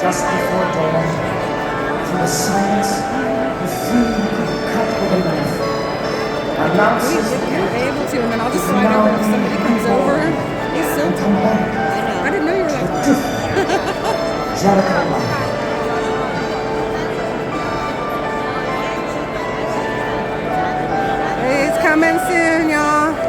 just before dawn, from the silence, the theme could cut with a knife. Announces If you're able to, and then I'll just slide over if somebody comes over. He's so come back. I didn't know you were that far. Jericho life. He's coming soon, y'all.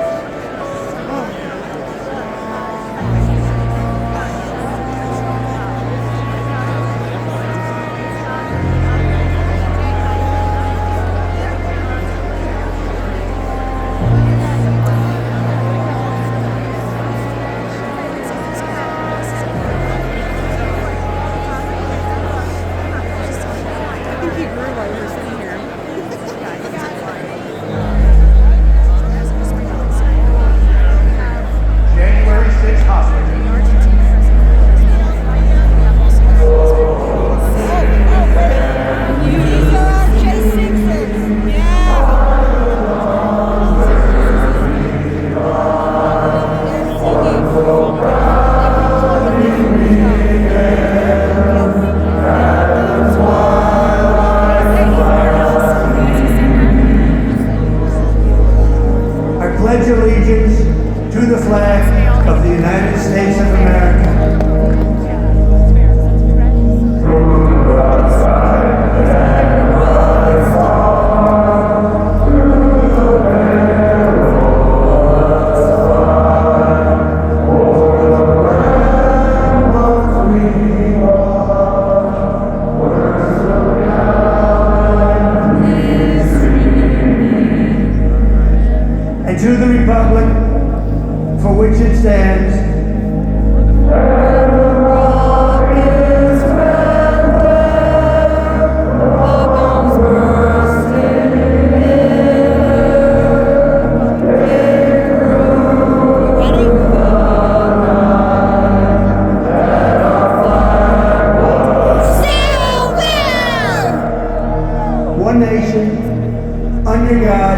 Pledge allegiance to the flag of the United States of America. And to the republic for which it stands, one nation, under God,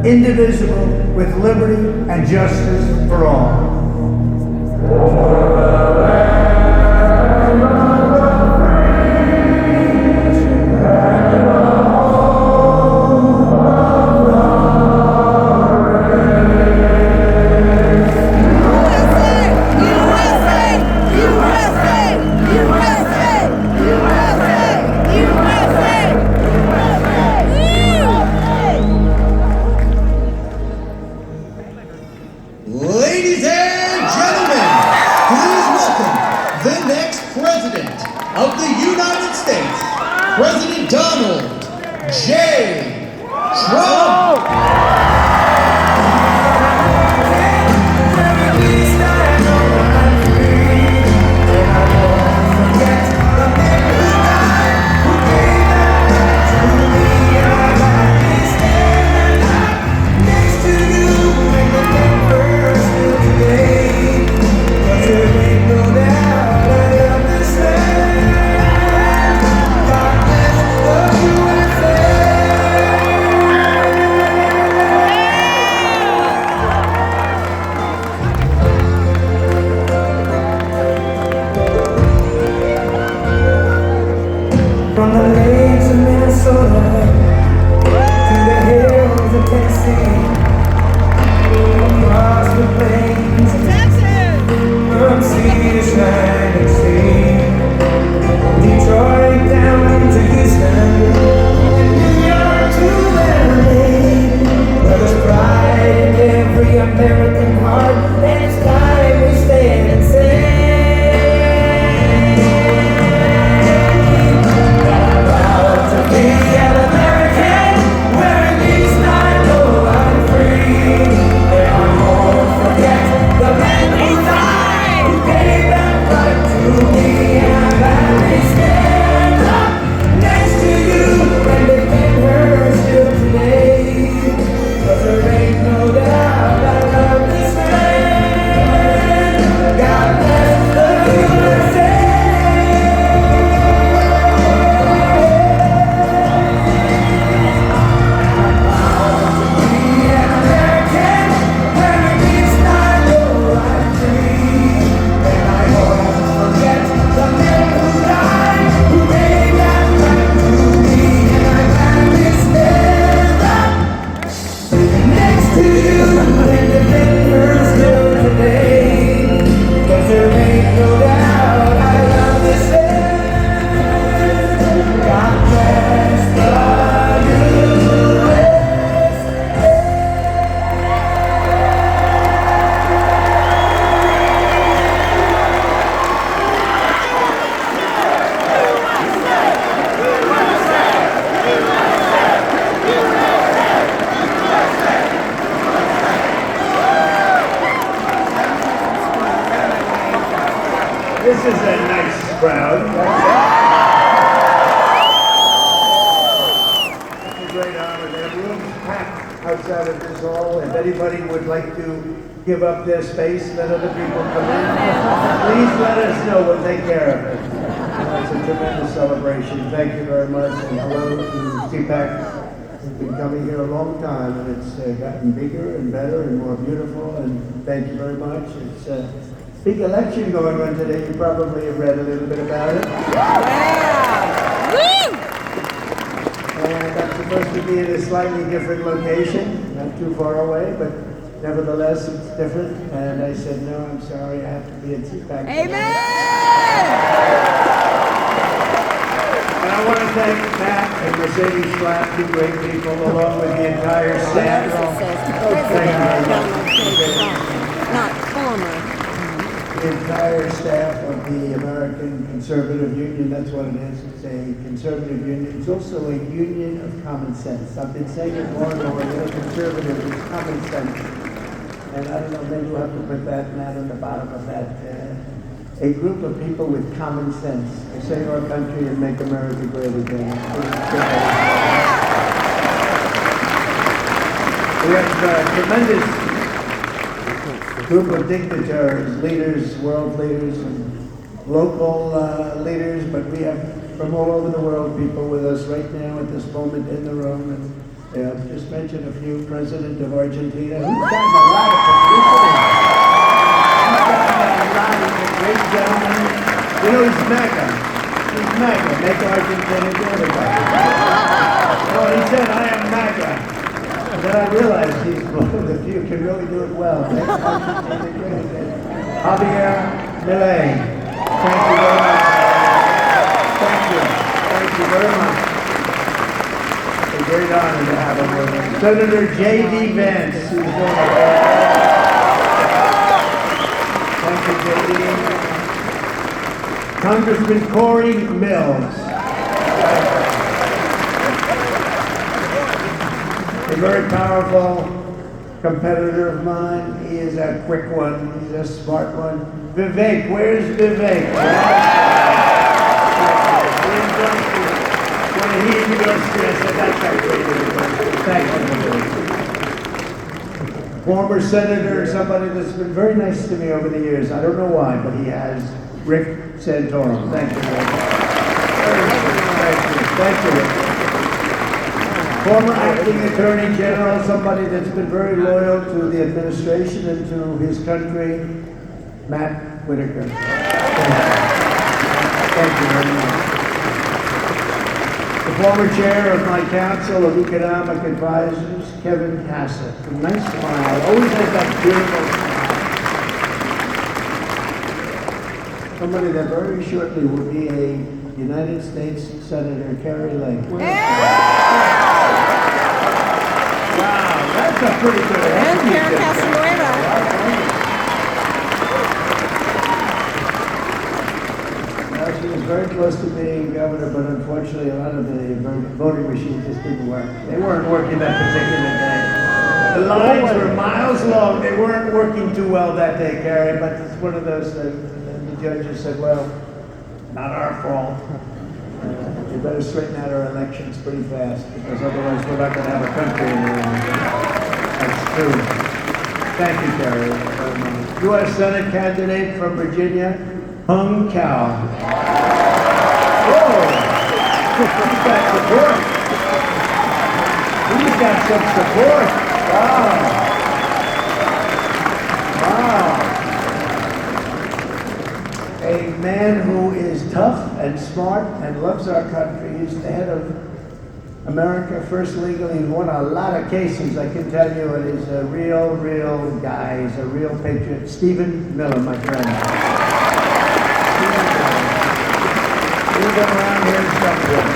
indivisible, with liberty and justice for all. Ladies and gentlemen, please welcome the next president of the United States, President Donald J. Trump. From the lakes of Minnesota to the hills of Tennessee, across the plains of Texas, from sea to shining sea, Detroit down to Houston, and New York to LA, where there's pride in every American heart, and it's time we stand and say. outside of this hall. If anybody would like to give up their space, let other people come in. Please let us know. We'll take care of it. It's a tremendous celebration. Thank you very much. And hello to CPAC. We've been coming here a long time, and it's gotten bigger and better and more beautiful. And thank you very much. It's a big election going on today. You probably have read a little bit about it. And I'm supposed to be in a slightly different location, not too far away, but nevertheless, it's different. And I said, no, I'm sorry, I have to be at CPAC. Amen! And I want to thank Matt and Mercedes Flack, two great people, along with the entire staff. Thank you very much. Not former. The entire staff of the American Conservative Union, that's what it is. It's a conservative union. It's also a union of common sense. I've been saying it more and more. You're conservative, it's common sense. And I don't know, maybe we'll have to put that on the bottom of that. A group of people with common sense to save our country and make America great again. We have a tremendous group of dignitaries, leaders, world leaders, and local leaders, but we have from all over the world people with us right now at this moment in the room. And just mention a few. President of Argentina, who's gotten a lot of publicity. He's a great gentleman. You know, he's MAGA. He's MAGA. Make Argentina great again. Oh, he said, I am MAGA. And then I realized he's one of the few who can really do it well. Make Argentina great again. Javier Milei. Thank you very much. Thank you. Thank you very much. It's a great honor to have him with us. Senator J.D. Vance, who's doing a Thank you, J.D. Congressman Corey Mills. A very powerful competitor of mine. He is a quick one. He's a smart one. Vivek, where's Vivek? When he endorsed me, I said, that's actually Thank you. Former senator, somebody that's been very nice to me over the years. I don't know why, but he has. Rick Santorum. Thank you, Rick. Thank you, Rick. Former acting attorney general, somebody that's been very loyal to the administration and to his country, Matt Whitaker. Thank you very much. The former chair of my Council of Economic Advisors, Kevin Hassett. A nice smile, always has that beautiful smile. Somebody that very shortly will be a United States Senator, Carrie Lake. Wow, that's a pretty good And Karen Casanueva. She was very close to being governor, but unfortunately a lot of the voting machines just didn't work. They weren't working that particular day. The lines were miles long. They weren't working too well that day, Carrie, but it's one of those things. And the judges said, well, not our fault. We better straighten out our elections pretty fast, because otherwise we're not going to have a country anymore. That's true. Thank you, Carrie. U.S. Senate candidate from Virginia, Hung Cao. Whoa! He's got support. He's got some support. Wow. Wow. A man who is tough and smart and loves our country. He's the head of America First Legal. He's won a lot of cases, I can tell you. And he's a real guy. He's a real patriot. Stephen Miller, my friend. We've been around here somewhere.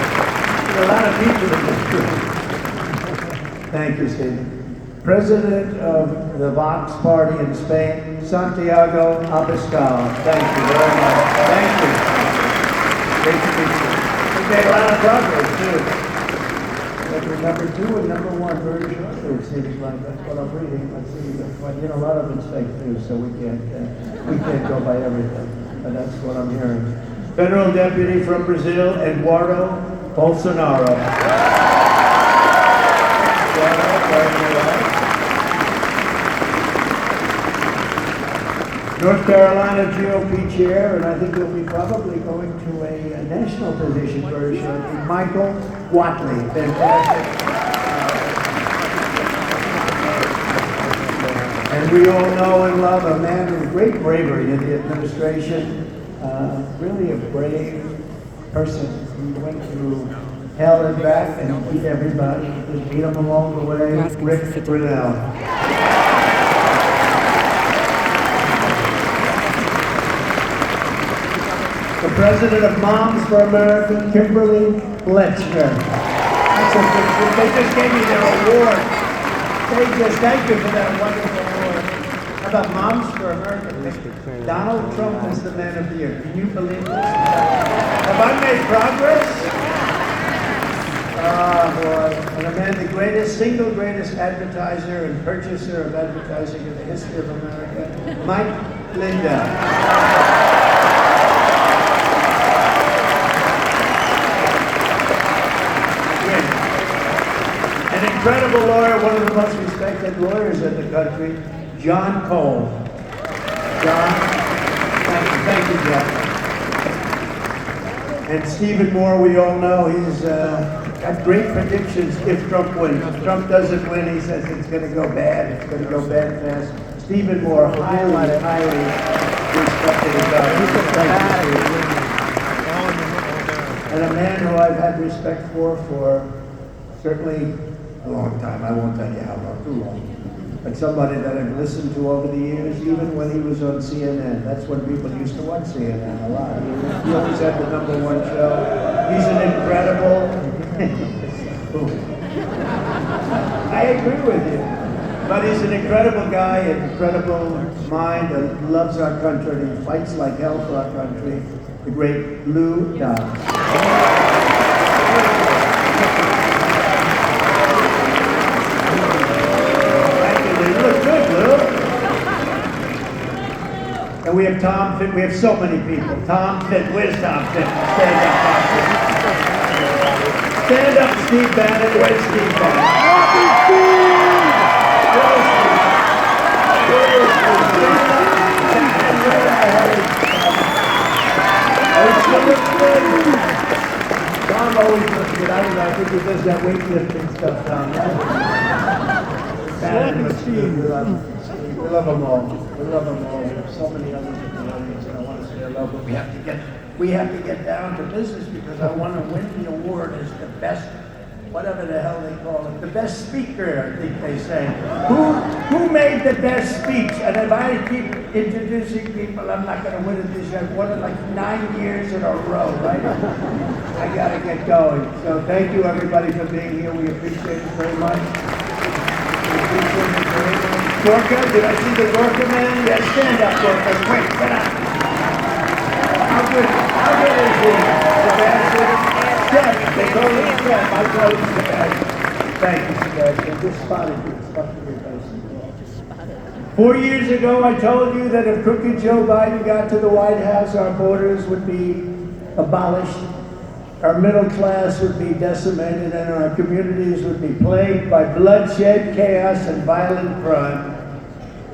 There are a lot of people in this room. Thank you, Stephen. President of the Vox Party in Spain, Santiago Abascal. Thank you very much. Thank you. Great to meet you. We made a lot of progress, too. But we're number 2 and number 1 very shortly, it seems like. That's what I'm reading. Let's see. But, you know, a lot of it's fake news, so we can't go by everything. But that's what I'm hearing. Federal Deputy from Brazil, Eduardo Bolsonaro. North Carolina GOP chair, and I think he'll be probably going to a national position very shortly. Michael Watley, fantastic. And we all know and love a man of great bravery in the administration, really a brave person who went through hell and back and beat everybody, just beat them along the way. Rick Grinnell. The president of Moms for America, Kimberly Fletcher. That's a big, they just gave me their award. Thank you for that wonderful award. How about Moms for America? Donald Trump is the man of the year. Can you believe this? Have I made progress? Ah, boy. And a man, the single greatest advertiser and purchaser of advertising in the history of America, Mike Lindell. An incredible lawyer, one of the most respected lawyers in the country, John Cole. John, thank you, John. And Stephen Moore, we all know, he's got great predictions if Trump wins. If Trump doesn't win, he says it's going to go bad. It's going to go bad fast. Stephen Moore, highly respected guy. And a man who I've had respect for certainly a long time. I won't tell you how long, too long. But somebody that I've listened to over the years, even when he was on CNN. That's when people used to watch CNN a lot. He always had the #1 show. He's an incredible... I agree with you. But he's an incredible guy, an incredible mind, and loves our country, and he fights like hell for our country. The great Lou Dobbs. And we have Tom Fitton. We have so many people. Tom Fitton. Where's Tom Fitton? Stand up, Tom Fitton. Stand up, Steve Bannon. Where's Steve Bannon? Happy Steve! Where's Steve? Tom always looks good. I think he does that weightlifting stuff, Tom. Bannon looks good. We love them all. We love them all. There's so many others in the audience, and I want to say I love them. We have to get down to business because I want to win the award as the best, whatever the hell they call it, the best speaker, I think they say. Who made the best speech? And if I keep introducing people, I'm not going to win it this year. I've won it like 9 years in a row, right? I got to get going. So thank you, everybody, for being here. We appreciate it very much. We appreciate it very much. Gorka, did I see the Gorka man? Yes, stand up, Gorka. Quick, get up. How good is he? Sebastian? Chef. They call him Chef. I call him Sebastian. Thank you, Sebastian. Just spotted you. Spotted your face. 4 years ago, I told you that if crooked Joe Biden got to the White House, our borders would be abolished, our middle class would be decimated, and our communities would be plagued by bloodshed, chaos, and violent crime.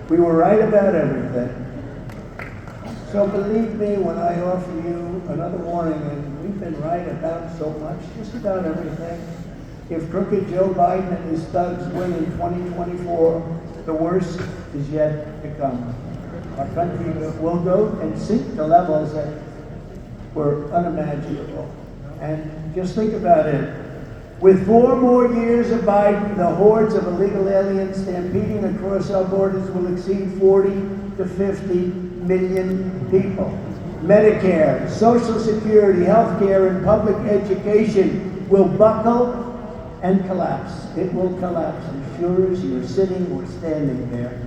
We were right about everything. So believe me when I offer you another warning, and we've been right about so much, just about everything. If crooked Joe Biden and his thugs win in 2024, the worst is yet to come. Our country will go and sink to levels that were unimaginable. And just think about it. With 4 more years of Biden, the hordes of illegal aliens stampeding across our borders will exceed 40 to 50 million people. Medicare, Social Security, healthcare, and public education will buckle and collapse. It will collapse. As sure as you're sitting or standing there,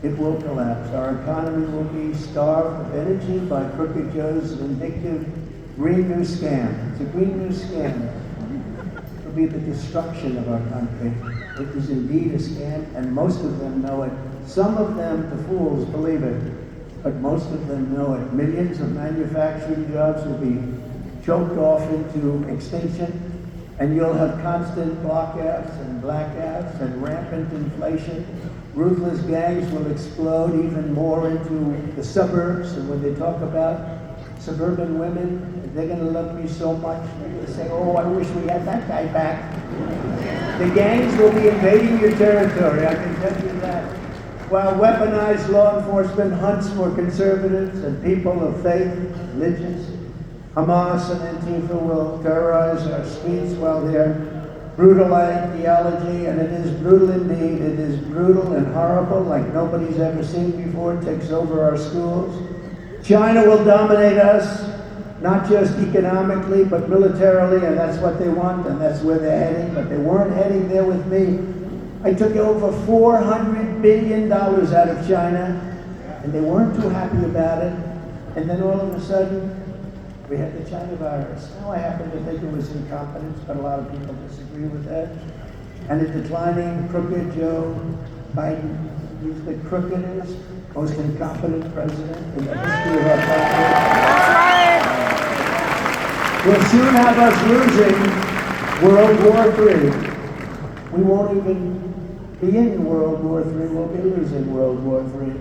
it will collapse. Our economy will be starved of energy by crooked Joe's vindictive Green New Scam. It's a Green New Scam. It will be the destruction of our country. It is indeed a scam, and most of them know it. Some of them, the fools, believe it, but most of them know it. Millions of manufacturing jobs will be choked off into extinction, And you'll have constant blockouts and blackouts and rampant inflation. Ruthless gangs will explode even more into the suburbs. And when they talk about suburban women, they're going to love me so much. They're going to say, oh, I wish we had that guy back. The gangs will be invading your territory, I can tell you that. While weaponized law enforcement hunts for conservatives and people of faith, religions, Hamas and Antifa will terrorize our streets while their brutal ideology, and it is brutal indeed, it is brutal and horrible like nobody's ever seen before, takes over our schools. China will dominate us, not just economically, but militarily, and that's what they want, and that's where they're heading, but they weren't heading there with me. I took over $400 billion out of China, and they weren't too happy about it, and then all of a sudden, we had the China virus. Now I happen to think it was incompetence, but a lot of people disagree with that. And a declining, crooked Joe Biden. He's the crookedest, most incompetent president in the history of our country. That's right. Will soon have us losing World War III. We won't even be in World War III. We'll be losing World War III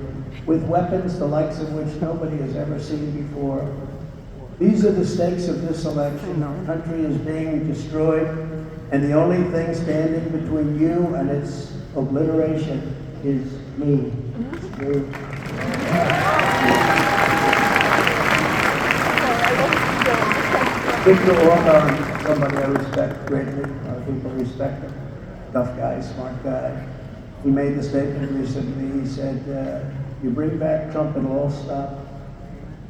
with weapons the likes of which nobody has ever seen before. These are the stakes of this election. Our country is being destroyed, and the only thing standing between you and its obliteration is me. You. Victor Orban, somebody I respect greatly. A lot of people respect him. Tough guy, smart guy. He made the statement recently. He said, you bring back Trump, it'll all stop.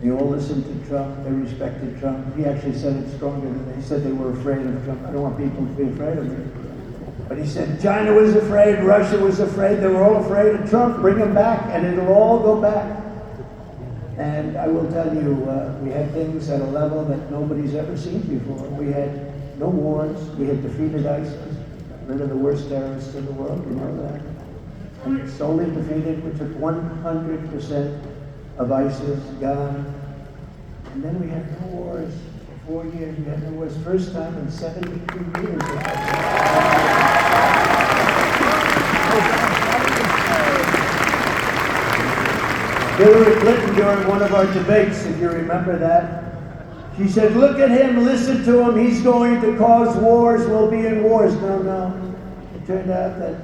They all listened to Trump, they respected Trump. He actually said it stronger than they said they were afraid of Trump. I don't want people to be afraid of me. But he said China was afraid, Russia was afraid, they were all afraid of Trump. Bring him back and it'll all go back. And I will tell you, we had things at a level that nobody's ever seen before. We had no wars, we had defeated ISIS, rid of the worst terrorists in the world, you know that. And solely defeated, we took 100% of ISIS gone. And then we had no wars for 4 years. We had no wars. First time in 72 years. Hillary Clinton, during one of our debates, if you remember that, she said, look at him, listen to him, he's going to cause wars, we'll be in wars. No. It turned out that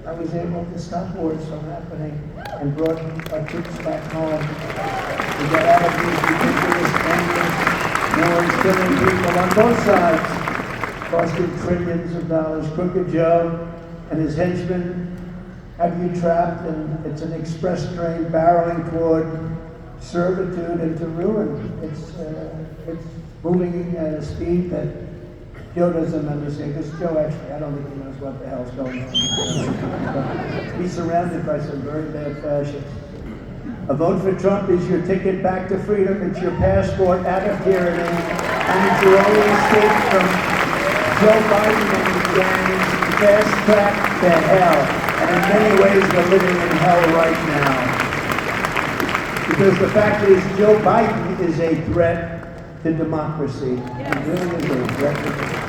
I was able to stop wars from happening and brought our troops back home. We got out of these ridiculous, endless wars, killing people on both sides, costing trillions of dollars. Crooked Joe and his henchmen have you trapped, and it's an express train barreling toward servitude and to ruin. It's moving at a speed that Joe doesn't understand, because Joe actually, I don't think he knows what the hell's going on. He's surrounded by some very bad fascists. A vote for Trump is your ticket back to freedom, it's your passport out of tyranny, and it's your only escape from Joe Biden and his gangs, fast track to hell. And in many ways, we're living in hell right now. Because the fact is, Joe Biden is a threat to democracy. He really is a threat to democracy.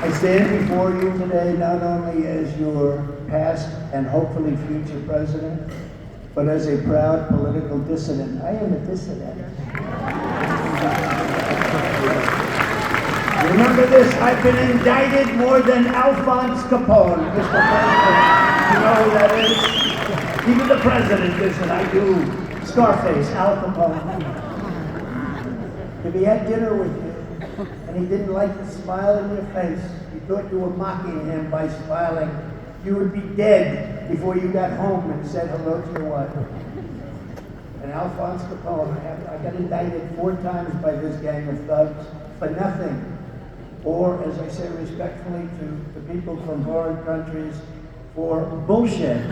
I stand before you today not only as your past and hopefully future president, but as a proud political dissident. I am a dissident. Remember this, I've been indicted more than Alphonse Capone, Mr. President. You know who that is? Even the president isn't. I do. Scarface, Al Capone. If he had dinner with you, and he didn't like the smile in your face, you thought you were mocking him by smiling, you would be dead before you got home and said hello to your wife. And Alphonse Capone, I got indicted 4 times by this gang of thugs for nothing. Or, as I say respectfully to people from foreign countries, for bullshit.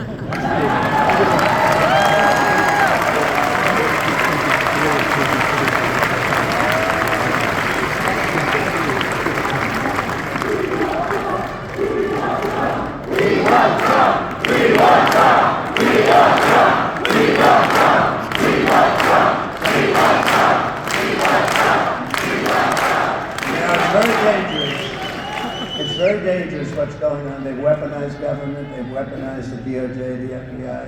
Very glad dangerous. It's very dangerous what's going on. They've weaponized government, they've weaponized the DOJ, the FBI.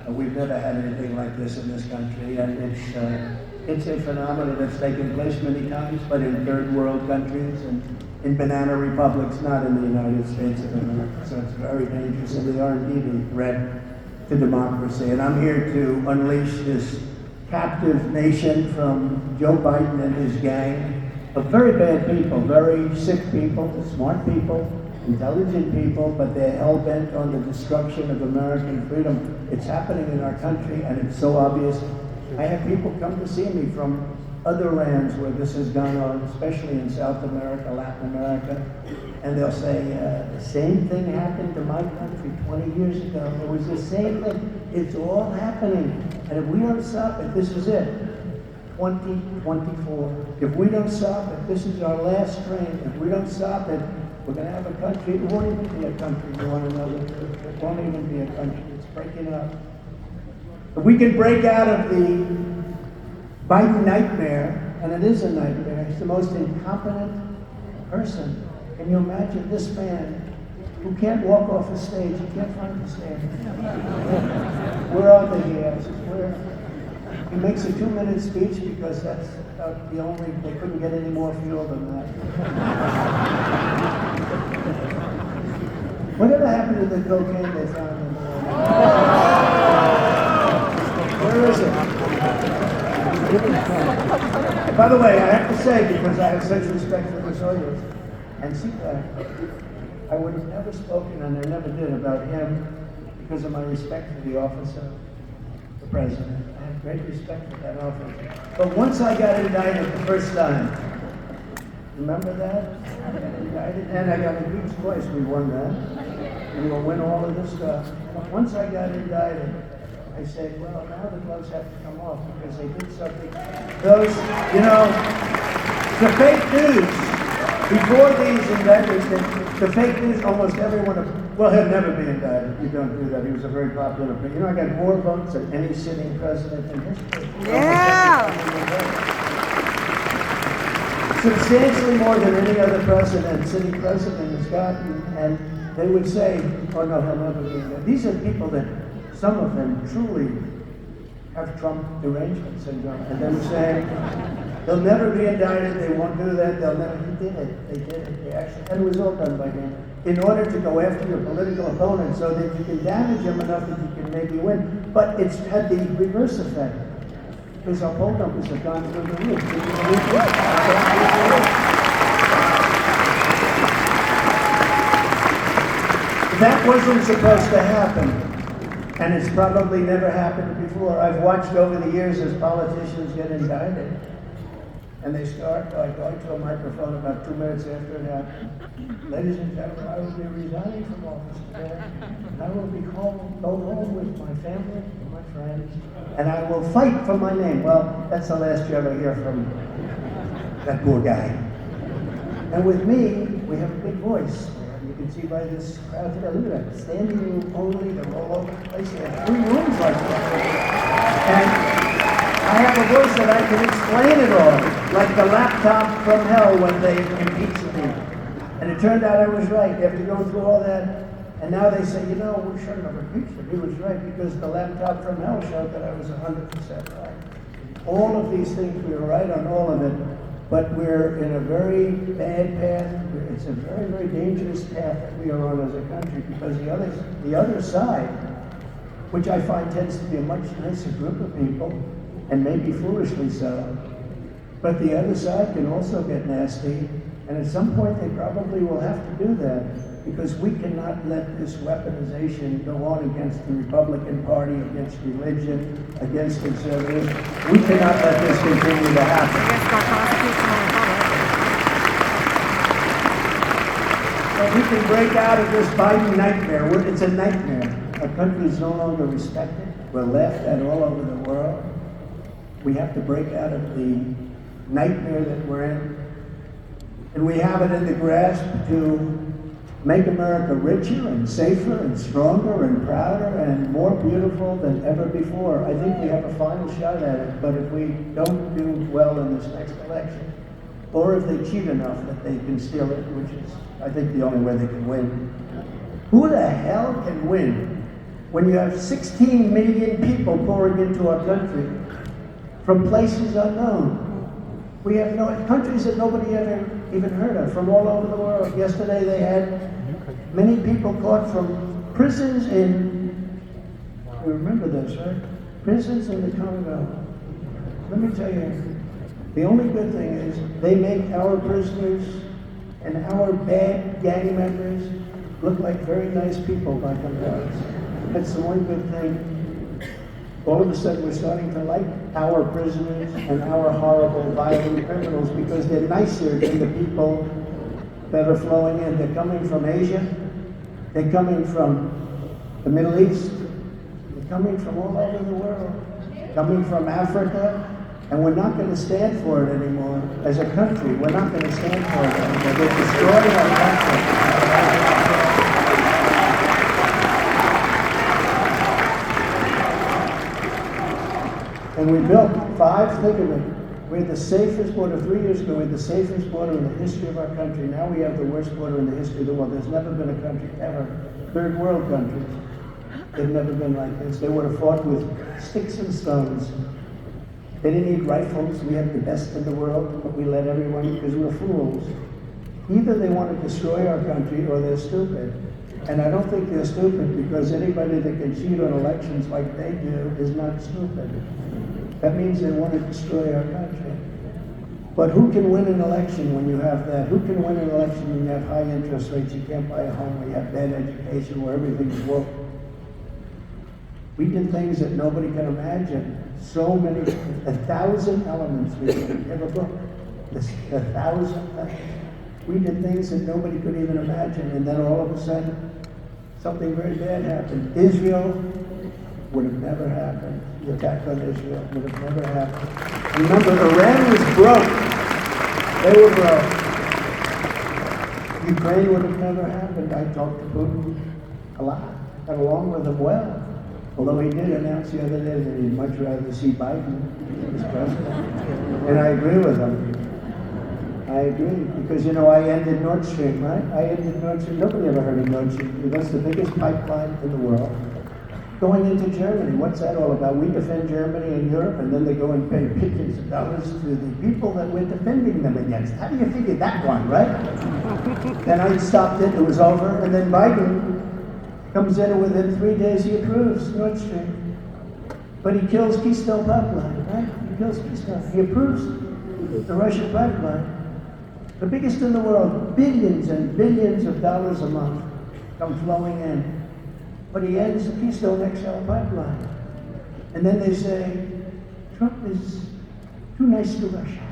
We've never had anything like this in this country, and it's a phenomenon that's taken place many times, but in third world countries and in banana republics, not in the United States of America. So it's very dangerous, and they are indeed a threat to democracy. And I'm here to unleash this captive nation from Joe Biden and his gang of very bad people, very sick people, smart people, intelligent people, but they're hell-bent on the destruction of American freedom. It's happening in our country, and it's so obvious. I have people come to see me from other lands where this has gone on, especially in South America, Latin America, and they'll say, the same thing happened to my country 20 years ago. It was the same thing. It's all happening. And if we don't stop it, this is it. 2024. If we don't stop it, this is our last train. If we don't stop it, we're going to have a country. It won't even be a country, you want to know the truth. It won't even be a country. It's breaking up. If we can break out of the Biden nightmare, and it is a nightmare, he's the most incompetent person. Can you imagine this man who can't walk off a stage, he can't find the stage. Where are they, he asks? Where? He makes a 2-minute speech because that's the only, they couldn't get any more fuel than that. Whatever happened to the cocaine they found in the Where is it? By the way, I have to say, because I have such respect for this audience, and CPAC, I would have never spoken, and I never did, about him because of my respect for the office of the president. I have great respect for that office. But once I got indicted the first time, remember that? I got indicted, and I got impeached twice. We won that. And we'll win all of this stuff. But once I got indicted, I said, well, now the gloves have to come off because they did something. Those, you know, the fake news. Before these indictments, the fake news, almost everyone, well, he'll never be indicted. You don't do that. He was a very popular, but you know, I got more votes than any sitting president in history. Yeah. Substantially more than any other sitting president has gotten, and they would say, oh no, he'll never be indicted. These are people that, some of them truly have Trump derangement syndrome, and they were saying, they'll never be indicted, they won't do that, they'll never, he did it, they did it, they actually, and it was all done by him, in order to go after your political opponent so that you can damage him enough that you can maybe win. But it's had the reverse effect, because our poll numbers have gone through the roof. That wasn't supposed to happen, and it's probably never happened before. I've watched over the years as politicians get indicted. And they start by going to a microphone about 2 minutes after it happened. Ladies and gentlemen, I will be resigning from office today. And I will be go home with my family and my friends. And I will fight for my name. Well, that's the last you ever hear from that poor guy. And with me, we have a big voice. You can see by this crowd today. Look at that. Standing room only, they're all over the place. They have 3 rooms like that. And I have a voice that I can explain it all, like the laptop from hell when they impeached me. And it turned out I was right after going through all that. And now they say, you know, we shouldn't have impeached him. He was right because the laptop from hell showed that I was 100% right. All of these things, we were right on all of it, but we're in a very bad path. It's a very, very dangerous path that we are on as a country because the other side, which I find tends to be a much nicer group of people, and maybe foolishly so. But the other side can also get nasty, and at some point they probably will have to do that, because we cannot let this weaponization go on against the Republican Party, against religion, against conservatives. We cannot let this continue to happen. But we can break out of this Biden nightmare. It's a nightmare. Our country is no longer respected. We're laughed at all over the world. We have to break out of the nightmare that we're in. And we have it in the grasp to make America richer and safer and stronger and prouder and more beautiful than ever before. I think we have a final shot at it, but if we don't do well in this next election, or if they cheat enough that they can steal it, which is, I think, the only way they can win. Who the hell can win when you have 16 million people pouring into our country from places unknown? We have countries that nobody ever even heard of, from all over the world. Yesterday they had many people caught from prisons in, you remember this, right? Prisons in the Congo. Let me tell you, the only good thing is they make our prisoners and our bad gang members look like very nice people by comparison. That's the one good thing. All of a sudden we're starting to like our prisoners and our horrible, violent criminals because they're nicer than the people that are flowing in. They're coming from Asia, they're coming from the Middle East, they're coming from all over the world, coming from Africa, and we're not going to stand for it anymore. As a country, we're not going to stand for it anymore. They're destroying our country. And we built think of it, we had the safest border, 3 years ago, we had the safest border in the history of our country. Now we have the worst border in the history of the world. There's never been a country ever, third world countries, they've never been like this. They would have fought with sticks and stones. They didn't need rifles. We had the best in the world, but we let everyone, because we're fools. Either they want to destroy our country or they're stupid. And I don't think they're stupid, because anybody that can cheat on elections like they do is not stupid. That means they want to destroy our country. But who can win an election when you have that? Who can win an election when you have high interest rates, you can't buy a home, where you have bad education, where everything's woke? We did things that nobody can imagine. So many, 1,000 elements. We have a book. There's 1,000 things. We did things that nobody could even imagine, and then all of a sudden, something very bad happened. Israel would have never happened. The attack on Israel would have never happened. Remember, Iran was broke. They were broke. Ukraine would have never happened. I talked to Putin a lot. Got along with him well. Although he did announce the other day that he'd much rather see Biden as president. And I agree with him. I agree, because I ended Nord Stream, right? I ended Nord Stream. Nobody ever heard of Nord Stream. That's the biggest pipeline in the world. Going into Germany, what's that all about? We defend Germany and Europe, and then they go and pay billions of dollars to the people that we're defending them against. How do you figure that one, right? Then I stopped it was over, and then Biden comes in, and within 3 days he approves Nord Stream. But he kills Keystone Pipeline, right? He kills Keystone. He approves the Russian pipeline. The biggest in the world, billions and billions of dollars a month come flowing in. But he ends the Keystone XL pipeline. And then they say, Trump is too nice to Russia.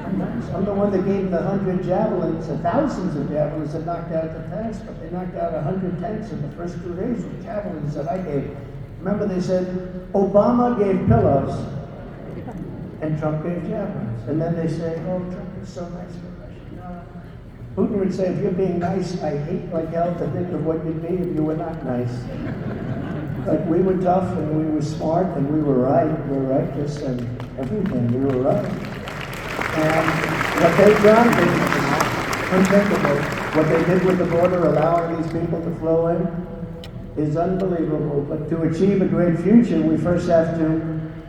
I'm nice. I'm the one that gave the 100 javelins, thousands of javelins that knocked out the tanks, but they knocked out 100 tanks in the first 2 days with javelins that I gave. Remember, they said, Obama gave pillows, and Trump gave javelins. And then they say, oh, Trump is so nice for Russia. No. Putin would say, if you're being nice, I hate like hell to think of what you'd be if you were not nice. Like, we were tough, and we were smart, and we were right. We were righteous, and everything. We were right. And what they've done is unthinkable. What they did with the border, allowing these people to flow in, is unbelievable. But to achieve a great future, we first have to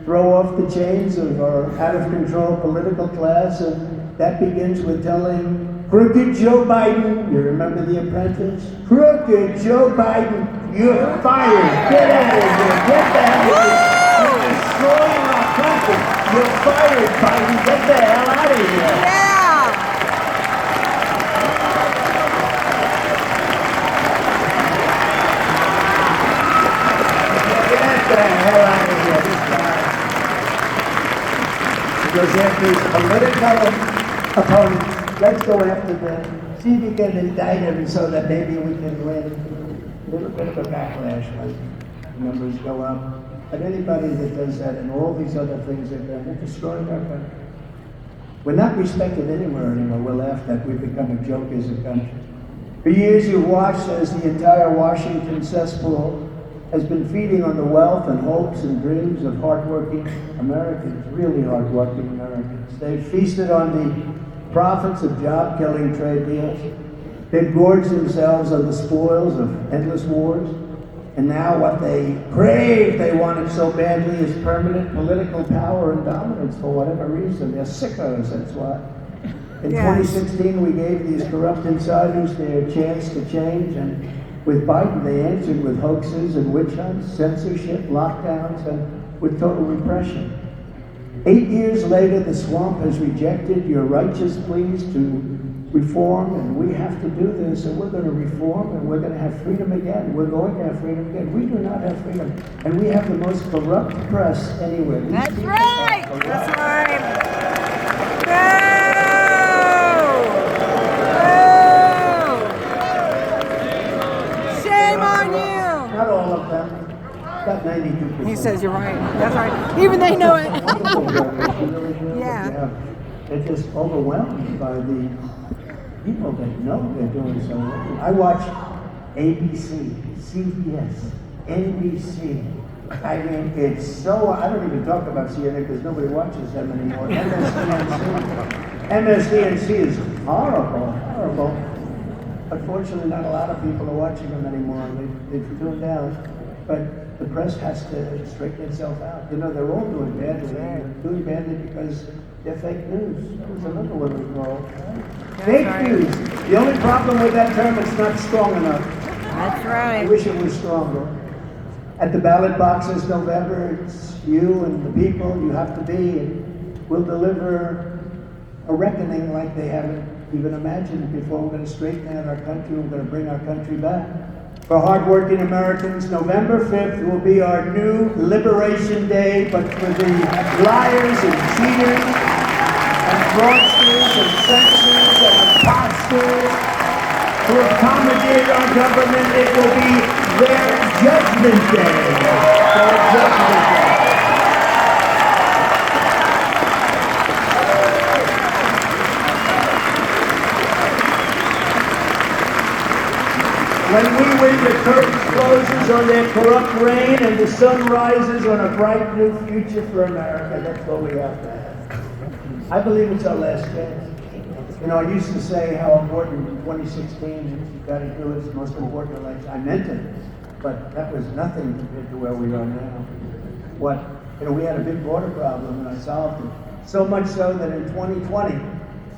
throw off the chains of our out-of-control political class, and that begins with telling crooked Joe Biden, you remember The Apprentice? Crooked Joe Biden, you're fired. Get out of here. Get the hell out of here. You're destroying our country. You're fired, Biden. Get the hell out of here. Yeah! Get the hell out of here. This guy. Because after his political opponents, let's go after them. See if you can indict him so that maybe we can win. A little bit of a backlash when the numbers go up. But anybody that does that and all these other things they've done, they're destroying our country. We're not respected anywhere anymore. We're laughed at. We've become a joke as a country. For years you've watched as the entire Washington cesspool has been feeding on the wealth and hopes and dreams of hardworking Americans, really hardworking Americans. They've feasted on the profits of job-killing trade deals. They've gorged themselves on the spoils of endless wars. And now what they crave, they wanted so badly, is permanent political power and dominance for whatever reason. They're sickos, that's why. In 2016, we gave these corrupt insiders their chance to change, and with Biden, they answered with hoaxes and witch hunts, censorship, lockdowns, and with total repression. 8 years later, the swamp has rejected your righteous pleas to reform, and we have to do this, and we're going to reform, and we're going to have freedom again. We're going to have freedom again. We do not have freedom, and we have the most corrupt press anywhere. That's right. That's right. No! Shame on you. Not all of them. About 92%. He says you're right. That's right. Even they know it. Yeah. They're just overwhelmed by the people that know they're doing so well. I watch ABC, CBS, NBC. I mean, it's so, I don't even talk about CNN because nobody watches them anymore. MSDNC is horrible, horrible. Unfortunately, not a lot of people are watching them anymore. They've tuned down. But the press has to straighten itself out. You know, they're all doing badly. They're doing badly because they're fake news. That was another one we called. Fake news. The only problem with that term, it's not strong enough. That's right. I wish it was stronger. At the ballot boxes November, it's you and the people you have to be, and we'll deliver a reckoning like they haven't even imagined before. We're going to straighten out our country. We're going to bring our country back. For hardworking Americans, November 5th will be our new Liberation Day, but for the liars and cheaters and fraudsters and censors and imposters who have commandeered our government, it will be their Judgment Day. Their Judgment Day. When we win, the curtain closes on their corrupt reign and the sun rises on a bright new future for America. That's what we have to have. I believe it's our last chance. You know, I used to say how important in 2016 you've got to do it. It's the most important election. I meant it, but that was nothing compared to where we are now. We had a big border problem and I solved it. So much so that in 2020,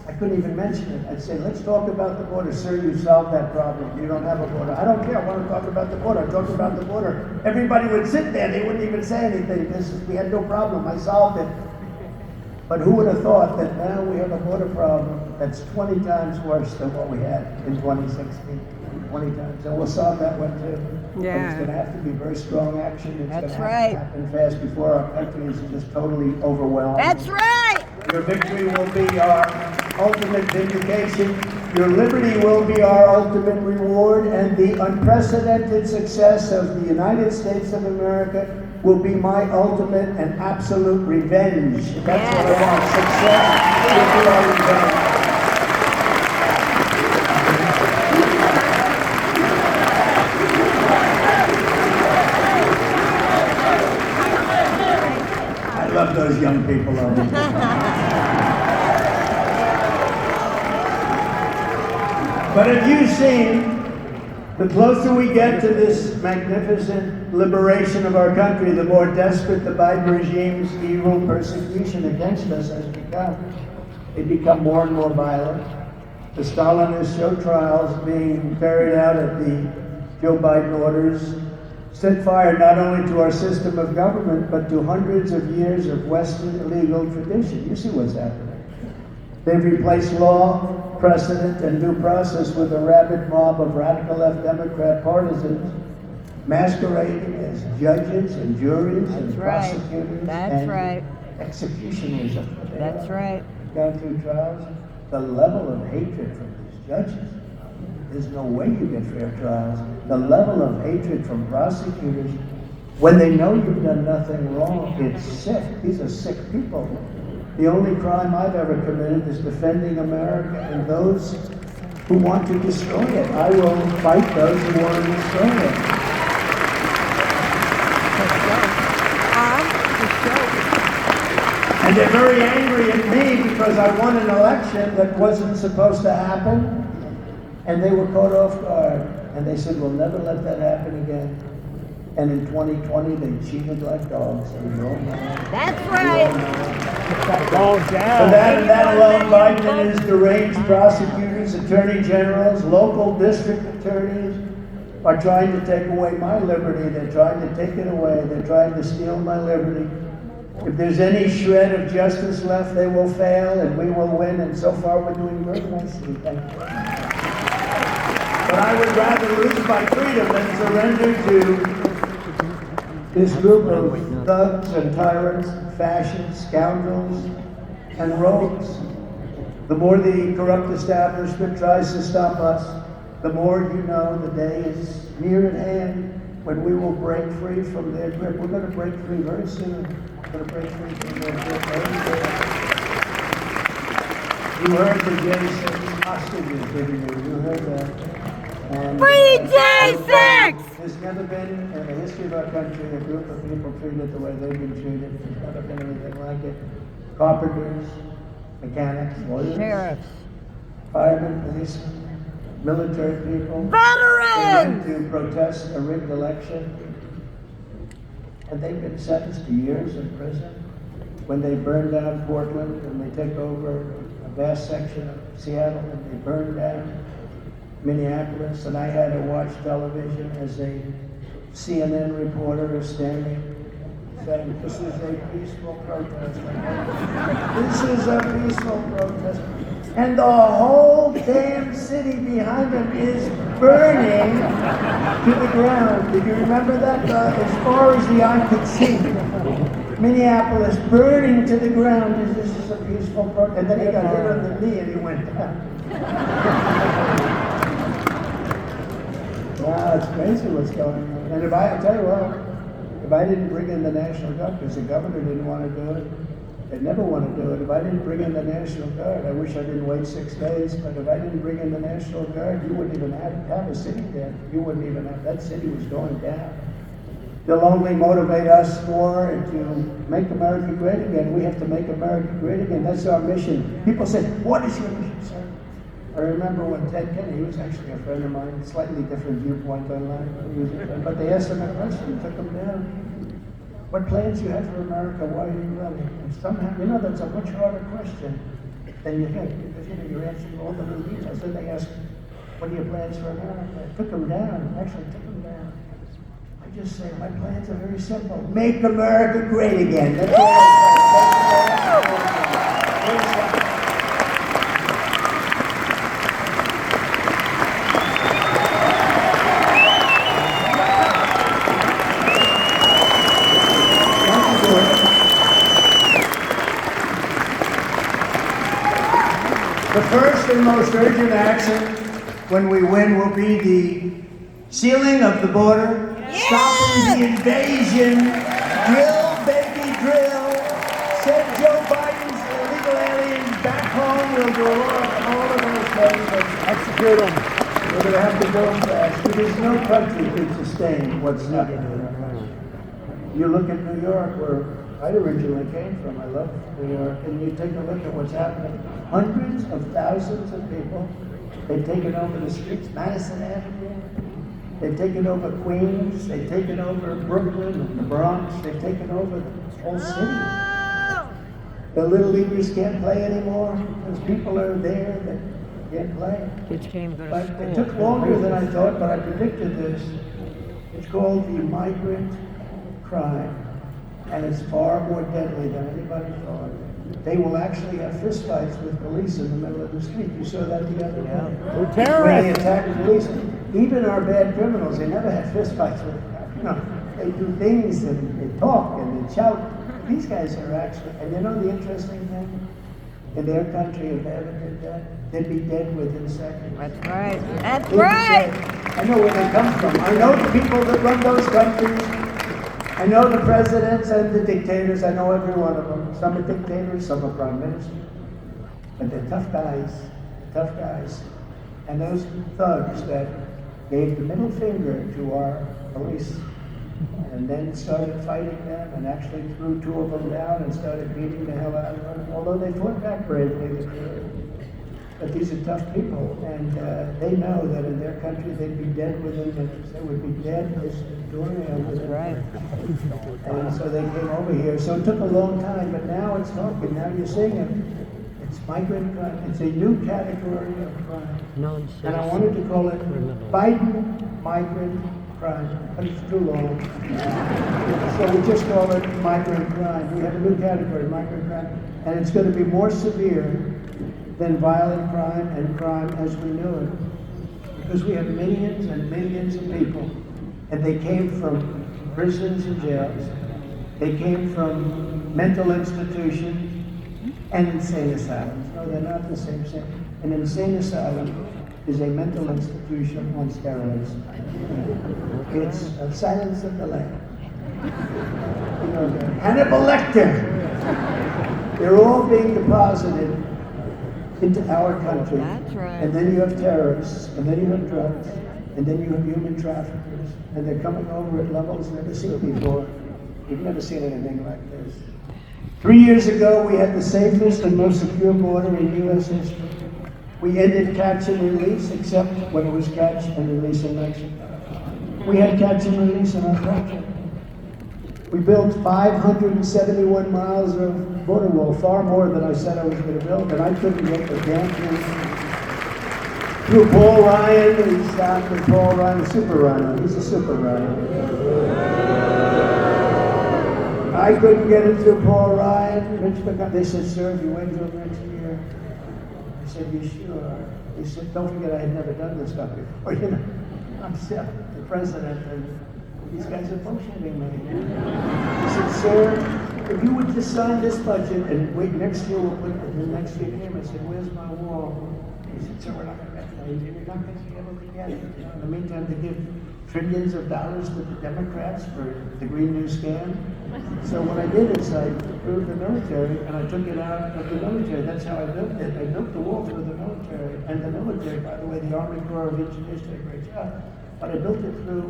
I couldn't even mention it. I'd say, let's talk about the border. Sir, you solved that problem. You don't have a border. I don't care. I want to talk about the border. I talk about the border. Everybody would sit there. They wouldn't even say anything. We had no problem. I solved it. But who would have thought that now we have a border problem that's 20 times worse than what we had in 2016? 20 times. And we'll solve that one too. Yeah. But it's going to have to be very strong action. It's That's going to right. happen fast before our country is just totally overwhelmed. That's right. Your victory will be our ultimate vindication. Your liberty will be our ultimate reward, and the unprecedented success of the United States of America will be my ultimate and absolute revenge. That's what I want. Success will be our revenge. I love those young people over there. But have you seen, the closer we get to this magnificent liberation of our country, the more desperate the Biden regime's evil persecution against us has become. They become more and more violent. The Stalinist show trials being carried out at the Joe Biden orders set fire not only to our system of government, but to hundreds of years of Western legal tradition. You see what's happening. They've replaced law, precedent, and due process with a rabid mob of radical left Democrat partisans masquerading as judges and juries and prosecutors and executioners. That's right. Gone through trials. The level of hatred from these judges, there's no way you get fair trials. The level of hatred from prosecutors, when they know you've done nothing wrong, it's sick. These are sick people. The only crime I've ever committed is defending America and those who want to destroy it. I will fight those who want to destroy it. And they're very angry at me because I won an election that wasn't supposed to happen. And they were caught off guard. And they said, we'll never let that happen again. And in 2020, they cheated like dogs. That's right. For that and that alone, Biden and his deranged prosecutors, attorney generals, local district attorneys are trying to take away my liberty. They're trying to take it away. They're trying to steal my liberty. If there's any shred of justice left, they will fail and we will win. And so far, we're doing good. Thank you. But I would rather lose my freedom than surrender to this group of thugs and tyrants, fascists, scoundrels, and rogues. The more the corrupt establishment tries to stop us, the more you know the day is near at hand when we will break free from their grip. We're going to break free very soon. We're going to break free from their grip very soon. You heard the J6 hostages, didn't you? You heard that. And, Free J6! There's never been in the history of our country a group of people treated the way they've been treated. There's never been anything like it. Carpenters, mechanics, lawyers, Sheriffs, firemen, policemen, military people. veterans! They went to protest a rigged election. And they've been sentenced to years in prison. When they burn down Portland and they take over a vast section of Seattle and they burn down Minneapolis, and I had to watch television as a CNN reporter is standing saying, this is a peaceful protest. This is a peaceful protest. And the whole damn city behind them is burning to the ground. Did you remember that? As far as the eye could see. Minneapolis burning to the ground. This is a peaceful protest. And then he got hit on the knee and he went down. Wow, it's crazy what's going on. And I'll tell you what, if I didn't bring in the National Guard, because the governor didn't want to do it, they never want to do it. If I didn't bring in the National Guard, I wish I didn't wait 6 days, but if I didn't bring in the National Guard, you wouldn't even have a city there. You wouldn't even have, that city was going down. They'll only motivate us more to make America great again. We have to make America great again. That's our mission. People say, what is your mission, sir? I remember when Ted Kennedy, he was actually a friend of mine, slightly different viewpoint on life, but they asked him a question, took him down. What plans you have for America? Why are you running? And somehow, that's a much harder question than you think, because you're answering all the little details. Then they ask, what are your plans for America? I took him down, actually took him down. I just say, my plans are very simple. Make America great again. That's all I say. Very simple. The first and most urgent action when we win will be the sealing of the border, stopping the invasion, drill, baby, drill, send Joe Biden's illegal aliens back home. We'll do all of those things. Execute them. We're going to have to go fast because no country can sustain what's needed. You look at New York, where I originally came from. I love New York. And you take a look at what's happening. Hundreds of thousands of people. They've taken over the streets, Madison Avenue. They've taken over Queens. They've taken over Brooklyn and the Bronx. They've taken over the whole city. The little leaguers can't play anymore because people are there that can't play. Kids can't go to But school. it took longer than I thought, but I predicted this. It's called the Migrant Crime. And it's far more deadly than anybody thought. They will actually have fistfights with police in the middle of the street. You saw that the other day. They're When they terrorists. attack police, even our bad criminals, they never have fistfights with them. They do things and they talk and they shout. These guys are actually, and the interesting thing? In their country, if they ever did that, they'd be dead within seconds. That's right. That's They'd be right. dead. I know where they come from. I know the people that run those countries. I know the presidents and the dictators. I know every one of them. Some are dictators, some are prime ministers. But they're tough guys, tough guys. And those thugs that gave the middle finger to our police and then started fighting them and actually threw 2 of them down and started beating the hell out of them. Although they fought back bravely, but these are tough people, and they know that in their country they'd be dead within minutes. They would be dead as Doria within minutes. And so they came over here. So it took a long time, but now it's talking. Now you're seeing it. It's migrant crime. It's a new category of crime. And I wanted to call it Biden migrant crime, but it's too long. So we just call it migrant crime. We have a new category, migrant crime, and it's going to be more severe than violent crime and crime as we knew it. Because we have millions and millions of people, and they came from prisons and jails. They came from mental institutions and insane asylums. No, they're not the same thing. An insane asylum is a mental institution on steroids. It's a silence of the land. You know, Hannibal Lecter. They're all being deposited into our country. That's right. And then you have terrorists, and then you have drugs, and then you have human traffickers, and they're coming over at levels never seen before. We've never seen anything like this. 3 years ago, we had the safest and most secure border in U.S. history. We ended catch and release, except when it was catch and release in Mexico. We had catch and release in our country. We built 571 miles of border wall, far more than I said I was going to build, and I couldn't get the damn thing through Paul Ryan. We stopped with Paul Ryan, the super Ryan. He's a super Ryan. I couldn't get it through Paul Ryan. They said, sir, if you wait until next year. I said, you sure? They said, don't forget I had never done this stuff before. You know, I'm still the president, and these guys are functioning me. He said, sir, if you would just sign this budget and wait, next year we'll put the next year came. I said, where's my wall? He said, sir, we're not going to get that. You're not going to be able to get it. You know, in the meantime, they give trillions of dollars to the Democrats for the Green New Scam. So what I did is I approved the military and I took it out of the military. That's how I built it. I built the wall through the military. And the military, by the way, the Army Corps of Engineers did a great job. But I built it through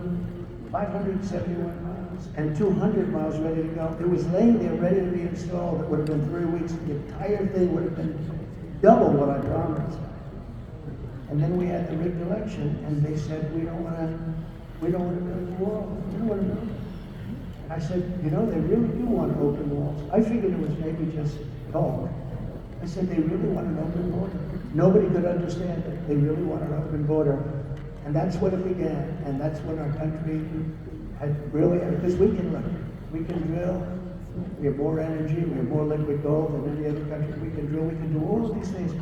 571 miles and 200 miles ready to go. It was laying there ready to be installed. It would have been 3 weeks. The entire thing would have been double what I promised. And then we had the rigged election, and they said, we don't want to build a wall. We don't want to build it. I said, you know, they really do want open walls. I figured it was maybe just talk. I said, they really want an open border. Nobody could understand it. They really want an open border. And that's when it began. And that's when our country had really, because we can look, we can drill, we have more energy, we have more liquid gold than any other country. We can drill, we can do all of these things.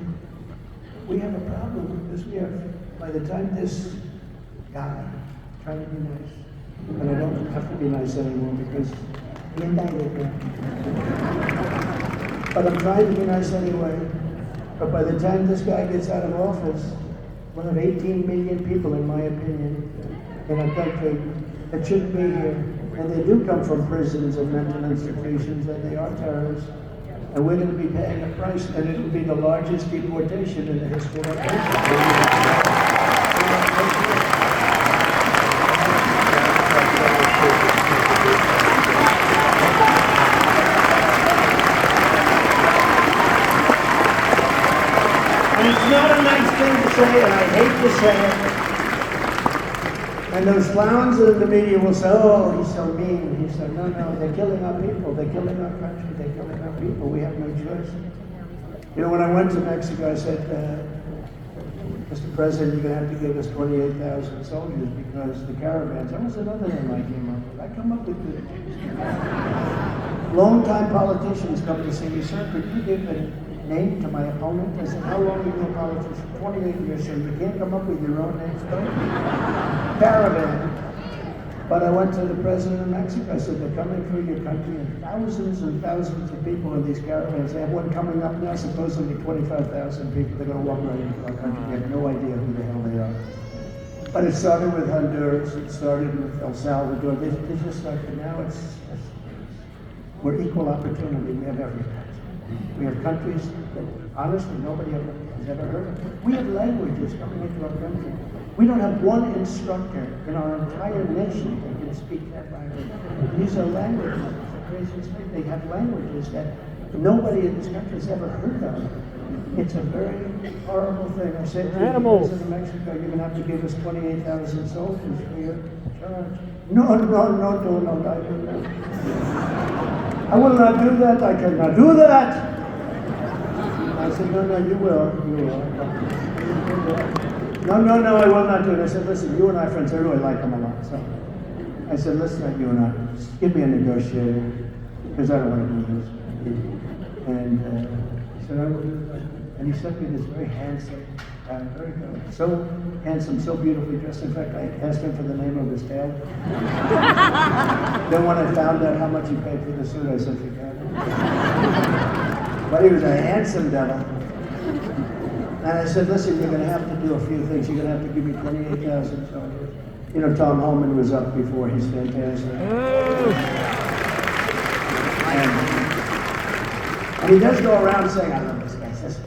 We have a problem because we have, by the time this guy, trying to be nice, but I don't have to be nice anymore because he indicted me. But I'm trying to be nice anyway. But by the time this guy gets out of office, we'll have 18 million people, in my opinion, in a country that shouldn't be here. And they do come from prisons and mental institutions, and they are terrorists. And we're going to be paying a price, and it will be the largest deportation in the history of our country. And it's not a nice thing to say, and I hate to say it. And those clowns in the media will say, oh, he's so mean. He said, no, they're killing our people. They're killing our country. They're killing our people. We have no choice. You know, when I went to Mexico, I said, Mr. President, you're going to have to give us 28,000 soldiers because the Caravans, that was another name I came up with. I come up with good names. Long-time politicians come to see me, sir, could you give a name to my opponent? I said, how long have you been a politician? 28 years, sir. You can't come up with your own names, Caravan. But I went to the president of Mexico. I said, they're coming through your country, and thousands of people in these caravans. They have one coming up now, supposedly 25,000 people. They're going to walk right into our country. They have no idea who the hell they are. But it started with Honduras. It started with El Salvador. They just started. Now we're equal opportunity. We have everything. We have countries that, honestly, nobody has ever heard of. We have languages coming into our country. We don't have one instructor in our entire nation that can speak that language. These are languages. It's the craziest thing. They have languages that nobody in this country has ever heard of. It's a very horrible thing. I said to the president of Mexico, you're going to have to give us 28,000 soldiers for your charge. No, I will not do that. I will not do that. I cannot do that. I said, no, you will. No, I will not do it. I said, listen, you and I are friends. I really like him a lot. So I said, listen, you and I, just give me a negotiator, because I don't want to do this. And he said, I will do that. And he sent me this very handsome guy, very good. So handsome, so beautifully dressed. In fact, I asked him for the name of his tailor. Then when I found out how much he paid for the suit, I said, forget it. But he was a handsome devil. And I said, listen, you're going to have to do a few things. You're going to have to give me 28,000 soldiers. You know, Tom Holman was up before. He's fantastic. And he does go around saying, I love this guy. He says,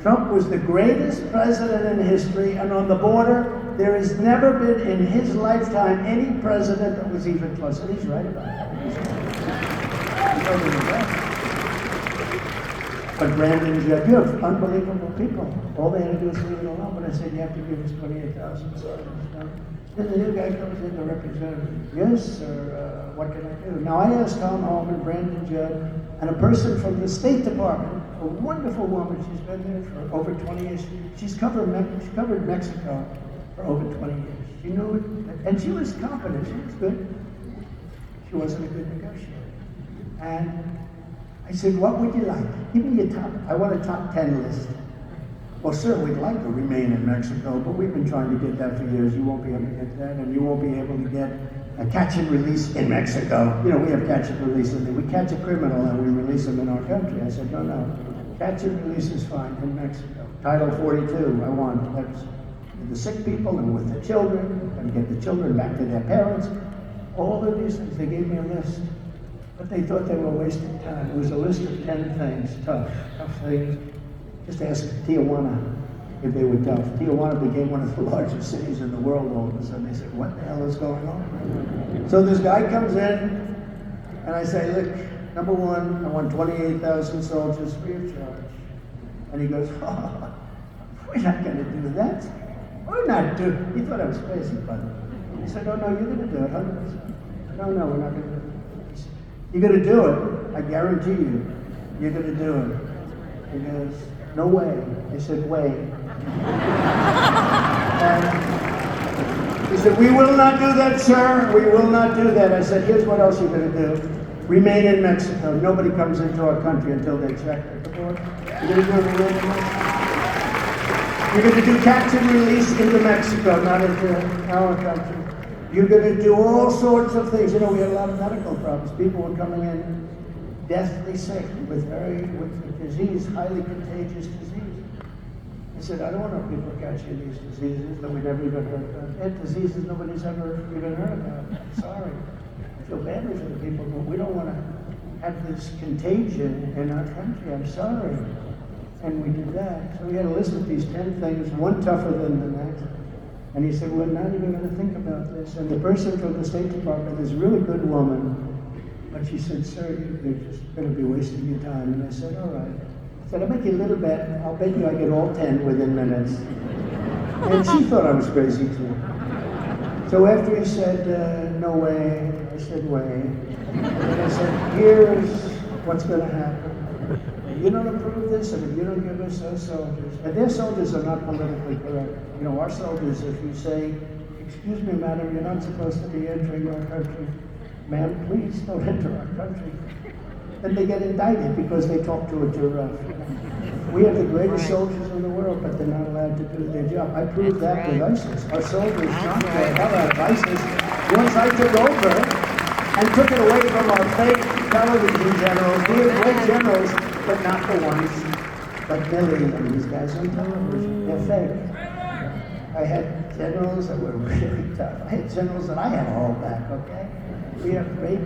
Trump was the greatest president in history, and on the border, there has never been in his lifetime any president that was even close. And he's right about that. But Brandon Judd, you have unbelievable people. All they had to do is leave it alone. But I said, you have to give us 28,000 soldiers. Then the new guy comes in, the representative. Yes, sir, what can I do? Now I asked Tom Holman, Brandon Judd, and a person from the State Department, a wonderful woman. She's been there for over 20 years. She's covered Mexico for over 20 years. She knew it, and she was competent. She was good. She wasn't a good negotiator. And I said, what would you like? Give me your top. I want a top 10 list. Well, sir, we'd like to remain in Mexico, but we've been trying to get that for years. You won't be able to get that, and you won't be able to get a catch and release in Mexico. You know, we have catch and release in there. We catch a criminal and we release him in our country. I said, no. Catch and release is fine in Mexico. Title 42, I want. That's with the sick people and with the children, and get the children back to their parents. All of these things, they gave me a list. But they thought they were wasting time. It was a list of 10 things, tough things. Just ask Tijuana if they were tough. Tijuana became one of the largest cities in the world all of a sudden. They said, what the hell is going on? So this guy comes in, and I say, look, number one, I want 28,000 soldiers free of charge. And he goes, oh, we're not going to do that. We're not doing it. He thought I was crazy, but he said, oh, no, you're going to do it, 100%. No, we're not going to do it. You're going to do it. I guarantee you. You're going to do it. He goes, no way. I said, way. And he said, we will not do that, sir. We will not do that. I said, here's what else you're going to do. Remain in Mexico. Nobody comes into our country until they check at the border. You're going to do remain in Mexico. You're going to do catch and release into Mexico, not into our country. You're going to do all sorts of things. You know, we had a lot of medical problems. People were coming in deathly sick with a disease, highly contagious disease. He said, I don't want people catching these diseases that we never even heard of. And diseases nobody's ever even heard about. I'm sorry. I feel badly for the people, but we don't want to have this contagion in our country. I'm sorry. And we did that. So we had a list of these 10 things, one tougher than the next. And he said, we're not even going to think about this. And the person from the State Department, this really good woman, but she said, sir, you're just going to be wasting your time. And I said, all right. I said, I'll make you a little bet. I'll bet you I get all 10 within minutes. And she thought I was crazy too. So after he said, no way, I said, way. And I said, here's what's going to happen. If you don't approve this, and if you don't give us those soldiers, and their soldiers are not politically correct. You know, our soldiers, if you say, excuse me, madam, you're not supposed to be entering our country. Ma'am, please don't enter our country. Then they get indicted because they talk to a giraffe. We have the greatest soldiers in the world, but they're not allowed to do their job. I proved that with ISIS. Our soldiers knocked the hell out of ISIS once I took over and took it away from our fake television generals. We have great generals, but not the ones like Billy and these guys on television. They're fake. I had generals that were really tough. I had generals that I had to hold back, okay? We have great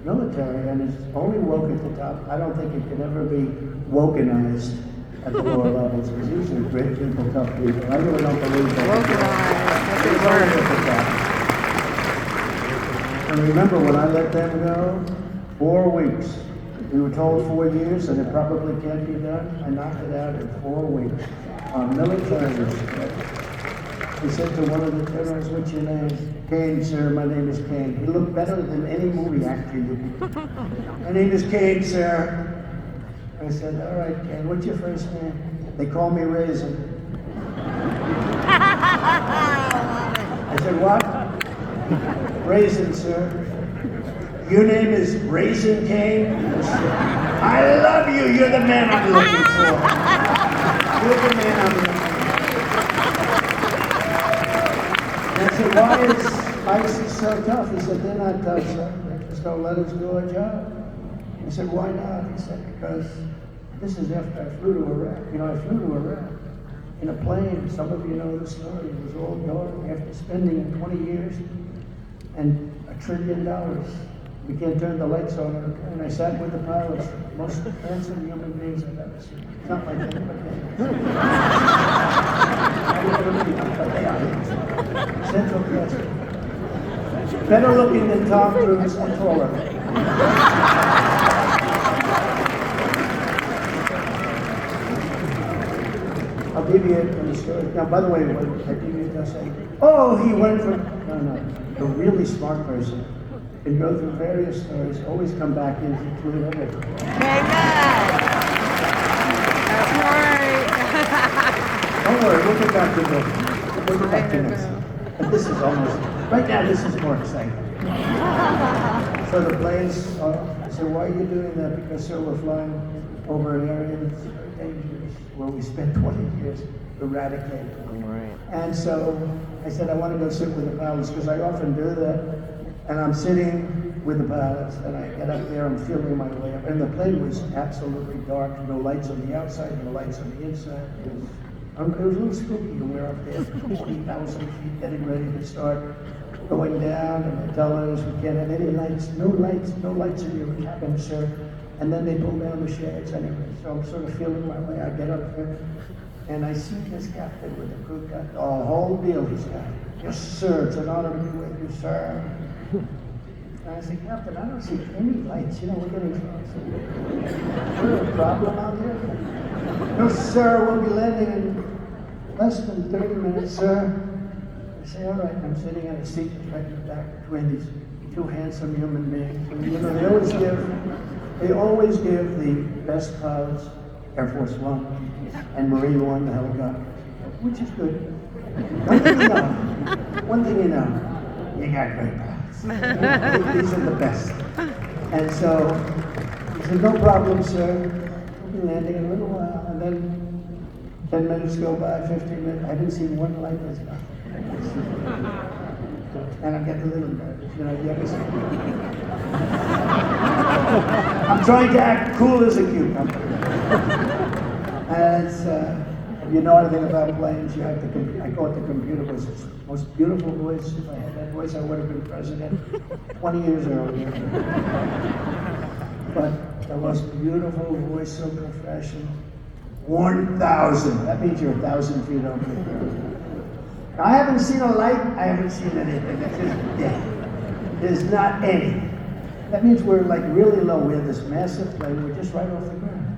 military, and it's only woke at the top. I don't think it can ever be wokenized at the lower levels, because these are great people, tough people. I really don't believe that. Wokenized. sorry about that. And remember, when I let them go, 4 weeks. We were told 4 years, and it probably can't be done. I knocked it out in 4 weeks. On military respect. He said to one of the generals, "What's your name?" "Kane, sir. My name is Kane." He looked better than any movie actor you could. "My name is Kane, sir." I said, "All right, Kane. What's your first name?" "They call me Raisin." I said, "What?" "Raisin, sir." "Your name is Raisin Kane?" "I love you. You're the man I'm looking for. You're the man I'm looking for." And I said, "Why is ISIS so tough?" He said, "They're not tough, sir. They just don't let us do our job." I said, "Why not?" He said, "Because this is after I flew to Iraq. You know, I flew to Iraq in a plane. Some of you know the story. It was all dark after spending 20 years and $1 trillion. We can't turn the lights on in a plane. I sat with the pilots, most handsome human beings I've ever seen. It's not like anybody else. But they are handsome. Central Casting. Better looking than Tom Cruise and taller. I'll deviate from the story. Now, by the way, when I deviate, I'll say, "Oh, he went from..." No. A really smart person can go through various stories, always come back and include everything. Amen. That's right. Don't worry, we'll get back to this. We'll get back to this. But this is almost, right now this is more exciting. So the planes, I said, "Why are you doing that?" "Because, sir, we're flying over an area that's very dangerous, where we spent 20 years eradicating." Right. And so I said, "I want to go sit with the pilots," because I often do that. And I'm sitting with the pilots, and I get up there, I'm feeling my way up. And the plane was absolutely dark, no lights on the outside, no lights on the inside. It was a little spooky, and we're up there 40,000 feet, getting ready to start going down, and they're telling us we can't have any lights, no lights in your cabin, sir. And then they pull down the shades anyway. So I'm sort of feeling my way. I get up there, and I see this captain with the crew captain, a whole deal he's got. "Yes, sir, it's an honor to be with you, sir." And I said, "Captain, I don't see any lights. You know, we're getting close. Is there a problem out there?" "No, sir, we'll be landing in less than 30 minutes, sir." I say, "All right." I'm sitting in a seat right in the back between these two handsome human beings. And, you know, they always give the best pilots Air Force One and Marine One, the helicopter, which is good. One thing you know, you got great pilots. These are the best. And so he said, "No problem, sir. We'll be landing in a little while." And then 10 minutes go by, 15 minutes. I didn't see one light that's gone. And I'm getting a little nervous. You know, you ever see? I'm trying to act cool as a cucumber. And it's, if you know anything about planes, you have to, I call it the computer voice. It's the most beautiful voice. If I had that voice, I would have been president 20 years earlier. But the most beautiful voice, so professional. 1,000. That means you're 1,000 feet over the ground. I haven't seen a light. I haven't seen anything. It's just dead. There's not any. That means we're like really low. We have this massive plane. We're just right off the ground.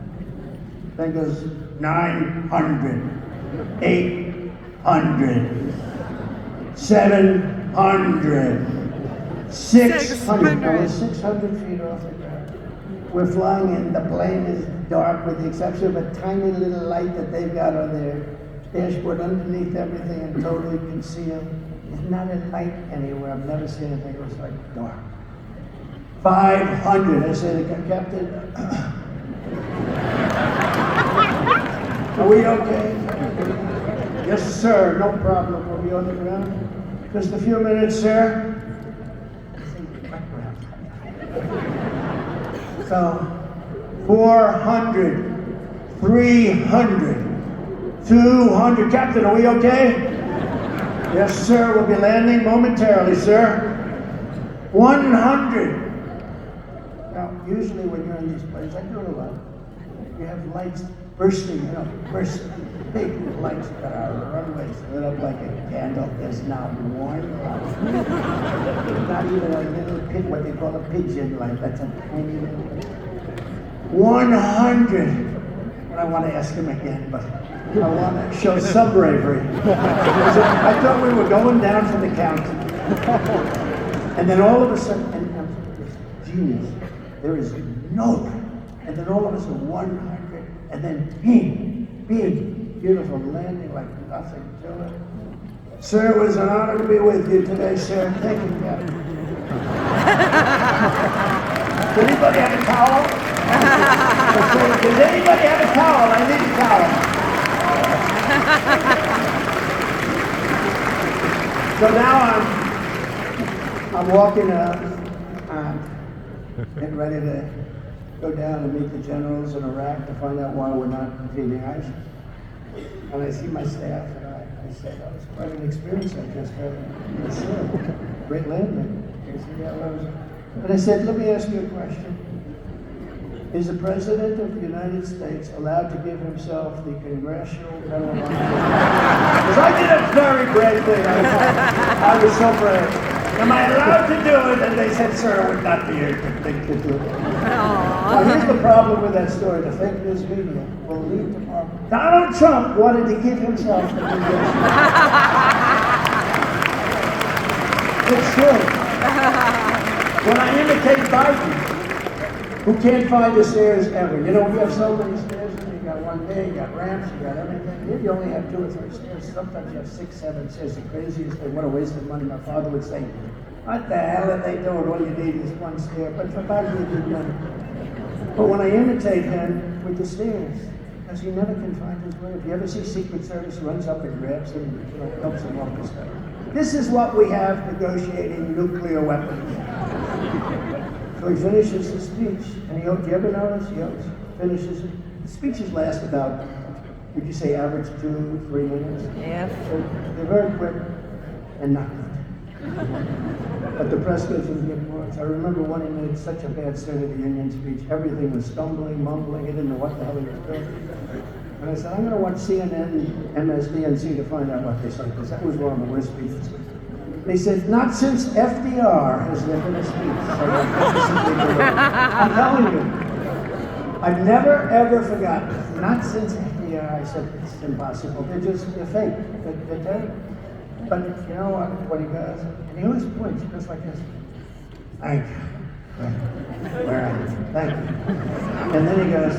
Then goes 900, 800, 700, 600. Now we're 600 feet off the ground. We're flying in. The plane is dark with the exception of a tiny little light that they've got on their dashboard underneath everything and totally concealed. There's not a light anywhere. I've never seen anything. It was like dark. 500. I said, "Captain, are we okay?" "Yes, sir. No problem. We'll be on the ground. Just a few minutes, sir." So, 400, 300, 200. "Captain, are we okay?" "Yes, sir. We'll be landing momentarily, sir." 100. Now, usually when you're in these planes, I do it a lot. You have lights bursting, bursting. big lights that our runways lit up like a candle. There's not one light. Not even a little pin, what they call a pigeon light. That's a tiny little 100. And I want to ask him again, but I want to show some bravery. I thought we were going down to the county. And then all of a sudden, and genius, there is no, and then all of a sudden 100, and then big, beautiful landing like nothing to it. Sir, it was an honor to be with you today, sir. Thank you, Captain. Does anybody have a towel? Does anybody have a towel? I need a towel. So now I'm walking up, getting ready to go down and meet the generals in Iraq to find out why we're not feeding ice. And I see my staff, and I said, that was quite an experience I just had. Yes, sir. Great landing. They said, yeah, well, and I said, let me ask you a question. Is the President of the United States allowed to give himself the Congressional Medal of Honor? Because I did a very brave thing. I was so brave. Am I allowed to do it? And they said, sir, it would not be a good thing to do. Now, here's the problem with that story. The fake news media will lead to problem. Donald Trump wanted to give himself the Congressional. It's true. When I imitate Biden, who can't find the stairs ever. You know, we have so many stairs. You got one day, you got ramps, you got everything. Here you only have 2 or 3 stairs. Sometimes you have 6, 7 stairs. The craziest thing, what a waste of money. My father would say, what the hell are they doing? All you need is 1 stair. But for Biden, you do money. But when I imitate him with the stairs, because he never can find his way. If you ever see Secret Service runs up and grabs him, helps him off the stairs. This is what we have negotiating nuclear weapons. So he finishes his speech, and do you ever notice? He always finishes it. The speeches last about, would you say, average 2, 3 minutes? Yeah. So they're very quick and not good. But the press gives him good words. I remember when he made such a bad State of the Union speech. Everything was stumbling, mumbling. He didn't know what the hell he was doing. And I said, I'm going to watch CNN, MSDNC to find out what they said, because that was one of the worst speeches. They said, not since FDR has there been a speech. I'm telling you, I've never, ever forgotten. Not since FDR. I said, it's impossible. They're fake. They're terrible. But you know what he does? And he always points, he goes like this. Thank you. Where are you? Thank you. And then he goes.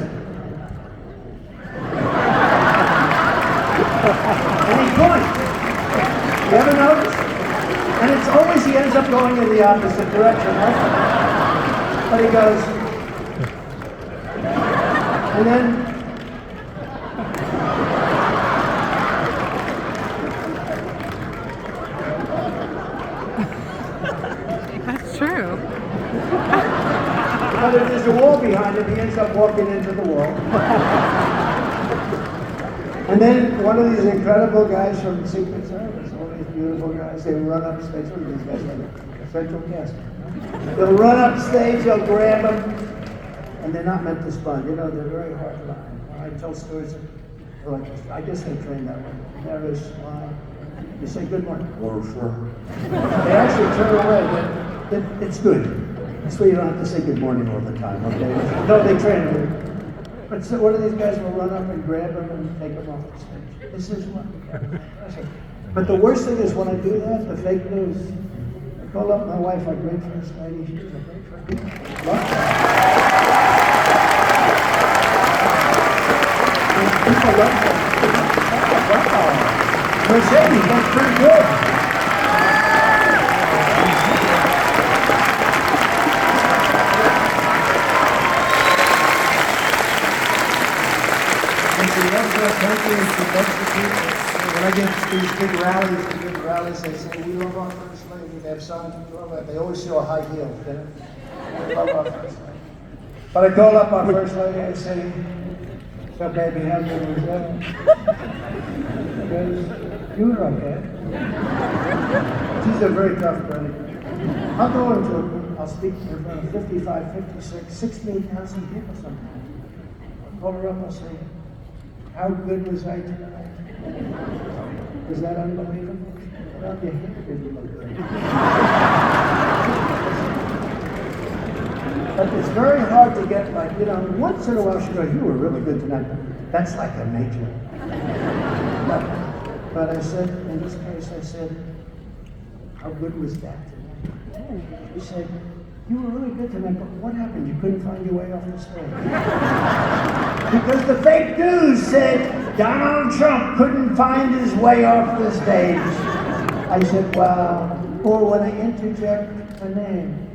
And he points. You ever notice? And it's always he ends up going in the opposite direction, right? But he goes, and then, That's true. but if there's a wall behind him, he ends up walking into the wall. And then one of these incredible guys from the Secret Service, all these beautiful guys, they run up stage. What are these guys like? Central casting. They'll run up stage, they'll grab them, and they're not meant to respond. You know, they're very hard to lie. I tell stories like this. I guess they train that way. Never smile. You say good morning. Or sure. They actually turn away. It's good. That's why you don't have to say good morning all the time, okay? No, they train it. But so one of these guys will run up and grab them and take them off the stage. This is what we got. But the worst thing is when I do that, the fake news, I call up my wife, our great first lady. She's a great first lady. People love her. Wow. Mercedes, that's pretty good. When I get these big rallies, they say, we love our first lady. They have signs we love her. They always show a high heel, you know? We love our first lady. But I call up our first lady, I say, so baby, how good was that? She goes, you were okay. She's a very tough lady. I'll go into it. I'll speak to her in front of 55, 56, 16,000 people sometimes. I'll call her up, I'll say, How good was I tonight? Was that unbelievable? Well, your hair didn't look good. But it's very hard to get, like, you know, once in a while she goes, you were really good tonight. That's like a major. But I said, in this case, I said, how good was that tonight? She said, you were really good tonight, but what happened? You couldn't find your way off the stage. Because the fake news said Donald Trump couldn't find his way off the stage. I said, wow. Or when I interject a name,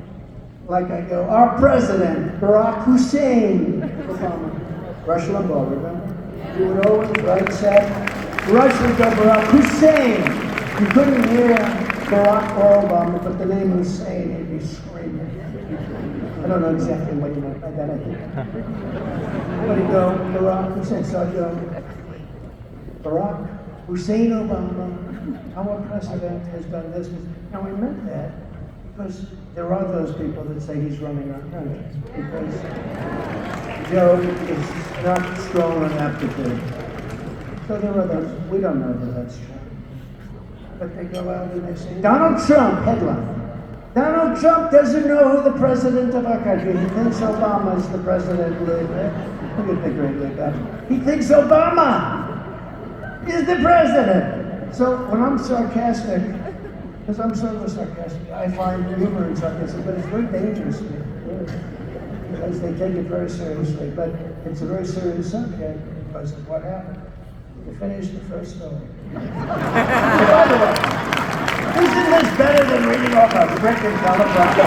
like I go, our president, Barack Hussein Obama. Rush Limbaugh, remember? You would always write, say, Rush would go, Barack Hussein. You couldn't hear Barack or Obama, but the name Hussein, he'd be screaming. I don't know exactly what you meant by that, I think. But he'd go, Barack Hussein. So I'd go, Barack Hussein Obama, our president has done this. Now I meant that because there are those people that say he's running our country. Because Joe is not strong on aptitude. So there are those, we don't know that that's true. But they go out and they say, Donald Trump, headline. Donald Trump doesn't know who the president of our country. He thinks Obama is the president. Look at the great look up. He thinks Obama is the president. So when I'm sarcastic, because I'm sort of a sarcastic, I find humor in sarcasm, but it's very dangerous to me, because they take it very seriously. But it's a very serious subject because of what happened. To finish the first story. By the way, isn't this better than reading off a frickin' teleprompter?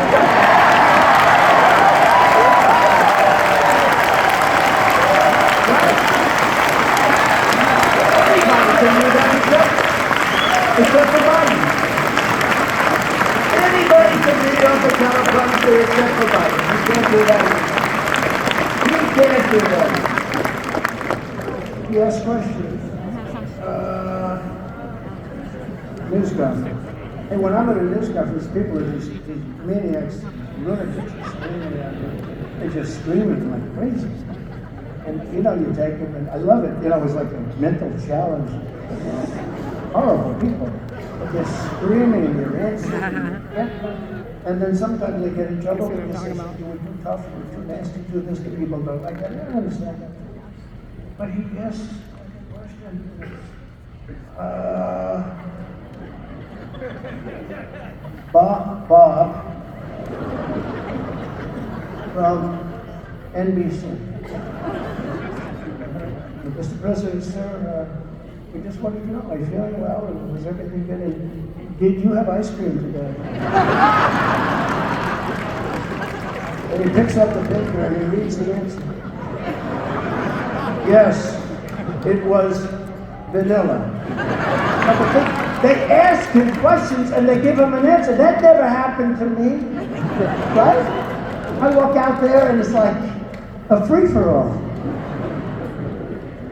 Anybody can do that except for Biden. Anybody can read off a teleprompter except for Biden. You can't do that. You can't do that. You ask questions. News conference. Hey, when I'm at a news conference, people are these maniacs, lunatics, they're just screaming like crazy. And you know, you take them, and I love it. You know, it's like a mental challenge. Horrible people. They're screaming and they're answering. And then sometimes they get in trouble because they say, you were too tough, you were too nasty, do this to people. Don't like that. I don't understand that. But he asked a question. Bob from NBC. Mr. President, sir, we just wanted to know, are you feeling well? And was everything good? And did you have ice cream today? And he picks up the paper and he reads the answer. Yes, it was vanilla. They ask him questions and they give him an answer. That never happened to me, right? I walk out there and it's like a free-for-all.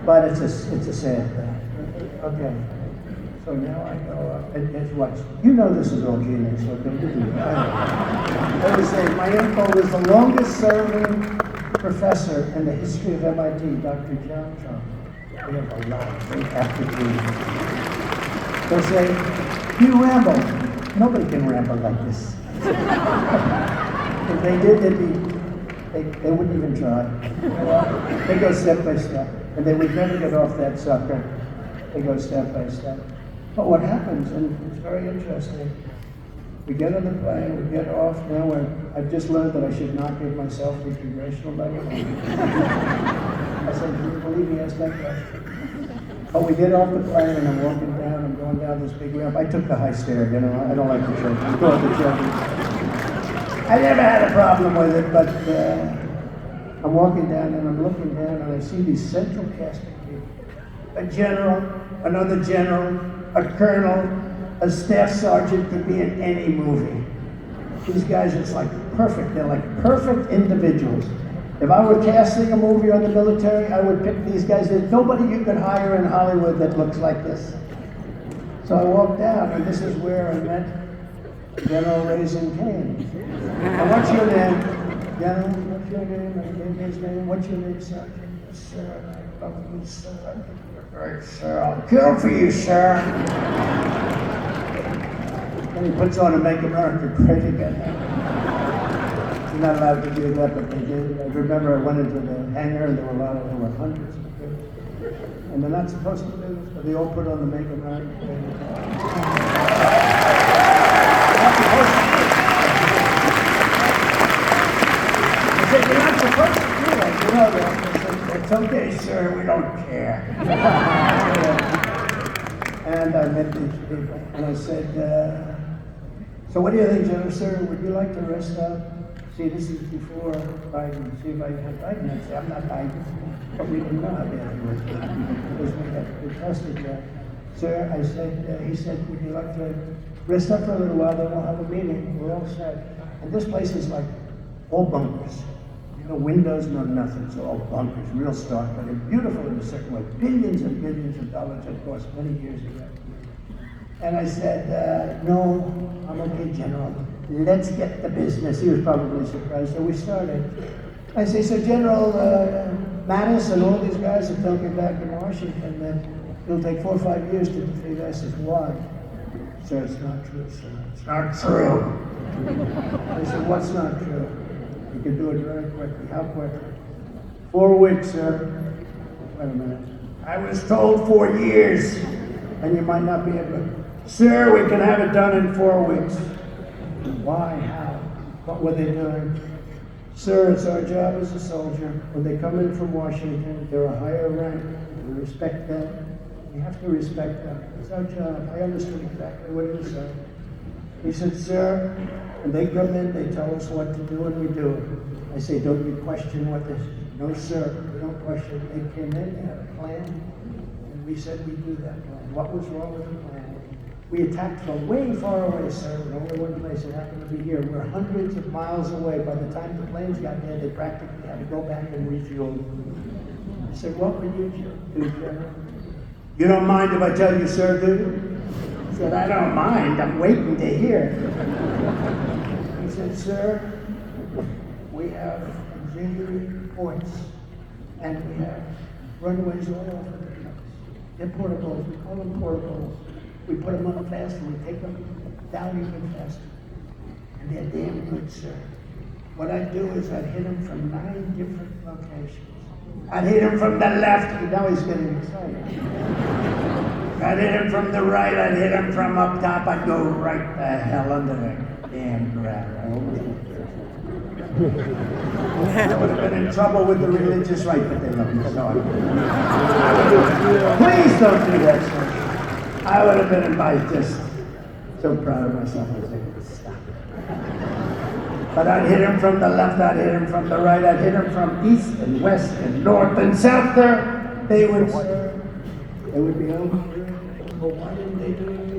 But it's a sad thing. Okay. So now I go and watch. You know this is all genius, so don't do that. I was saying, my uncle was the longest-serving professor in the history of MIT, Dr. John Trump. We have a lot of great aptitude. They'll say, you ramble. Nobody can ramble like this. If they did, they wouldn't even try. They go step by step, and they would never get off that sucker. They go step by step. But what happens, and it's very interesting, we get on the plane, we get off. Now I've just learned that I should not give myself the congressional medal. I said, do you believe he asked that question? But we get off the plane and I'm walking down, I'm going down this big ramp. I took the high stair, you know, I don't like the children. I thought the children. I never had a problem with it, but I'm walking down and I'm looking down and I see these central casting people. A general, another general, a colonel, a staff sergeant could be in any movie. These guys, it's like perfect. They're like perfect individuals. If I were casting a movie on the military, I would pick these guys. There's nobody you could hire in Hollywood that looks like this. So I walked down, and this is where I met General Raisin Kane. And what's your name? General, what's your name? I gave his name. What's your name, Sergeant? Sir. love me, sir. I think you're great, sir. I'll kill for you, sir. Then he puts on a Make America Great Again. You're not allowed to do that, but they did. I remember I went into the hangar and there were hundreds of kids. And they're not supposed to do this, but they all put on the Make America Great Again. I said, you're not supposed to do that, you know that. I said, it's okay, sir, we don't care. And I met these people, and I said, so what do you think, General, sir? Would you like to rest up? See, this is before Biden. See if I had Biden. I'd say, I'm not Biden. But we didn't know how bad he was. Because we tested that. Sir, I said, he said, would you like to rest up for a little while, then we'll have a meeting. We're all set. And this place is like all bunkers. No windows, no nothing. It's all bunkers, real stark, but they're beautiful in a certain way. Billions and billions of dollars, of course, many years ago. And I said, no, I'm okay, General. Let's get the business. He was probably surprised. So we started. I say, so General Mattis and all these guys have told me back in Washington that it'll take 4 or 5 years to defeat ISIS. Why? Sir, it's not true, sir. It's not true. I said, what's not true? You can do it very quickly. How quickly? 4 weeks, sir. Wait a minute. I was told 4 years, and you might not be able to. Sir, we can have it done in 4 weeks. Why? How? What were they doing? Sir, it's our job as a soldier. When they come in from Washington, they're a higher rank. We respect them. We have to respect them. It's our job. I understood exactly what he said. He said, sir, when they come in, they tell us what to do, and we do it. I say, don't you question what this is? No, sir, we don't question. They came in, they had a plan, and we said we do that plan. What was wrong with the plan? We attacked from way far away, sir, and only one place it happened to be here. We're hundreds of miles away. By the time the planes got there, they practically had to go back and refuel. I said, what would you do, General? You don't mind if I tell you, sir, do you? He said, I don't mind. I'm waiting to hear. He said, sir, we have auxiliary ports, and we have runways all over the place. They're portables. We call them portables. We put them on fast, and we take them down even faster. And they're damn good, sir. What I'd do is I'd hit them from 9 different locations. I'd hit him from the left. Now he's getting excited. I'd hit him from the right. I'd hit him from up top. I'd go right the hell under the damn ground. I would have been in trouble with the religious right, but they love me so. Please don't do that, sir. I would have been invited. Just so proud of myself. I was able to stop it. But I'd hit him from the left, I'd hit him from the right, I'd hit him from east and west and north and south there. They would be over here. Well, why did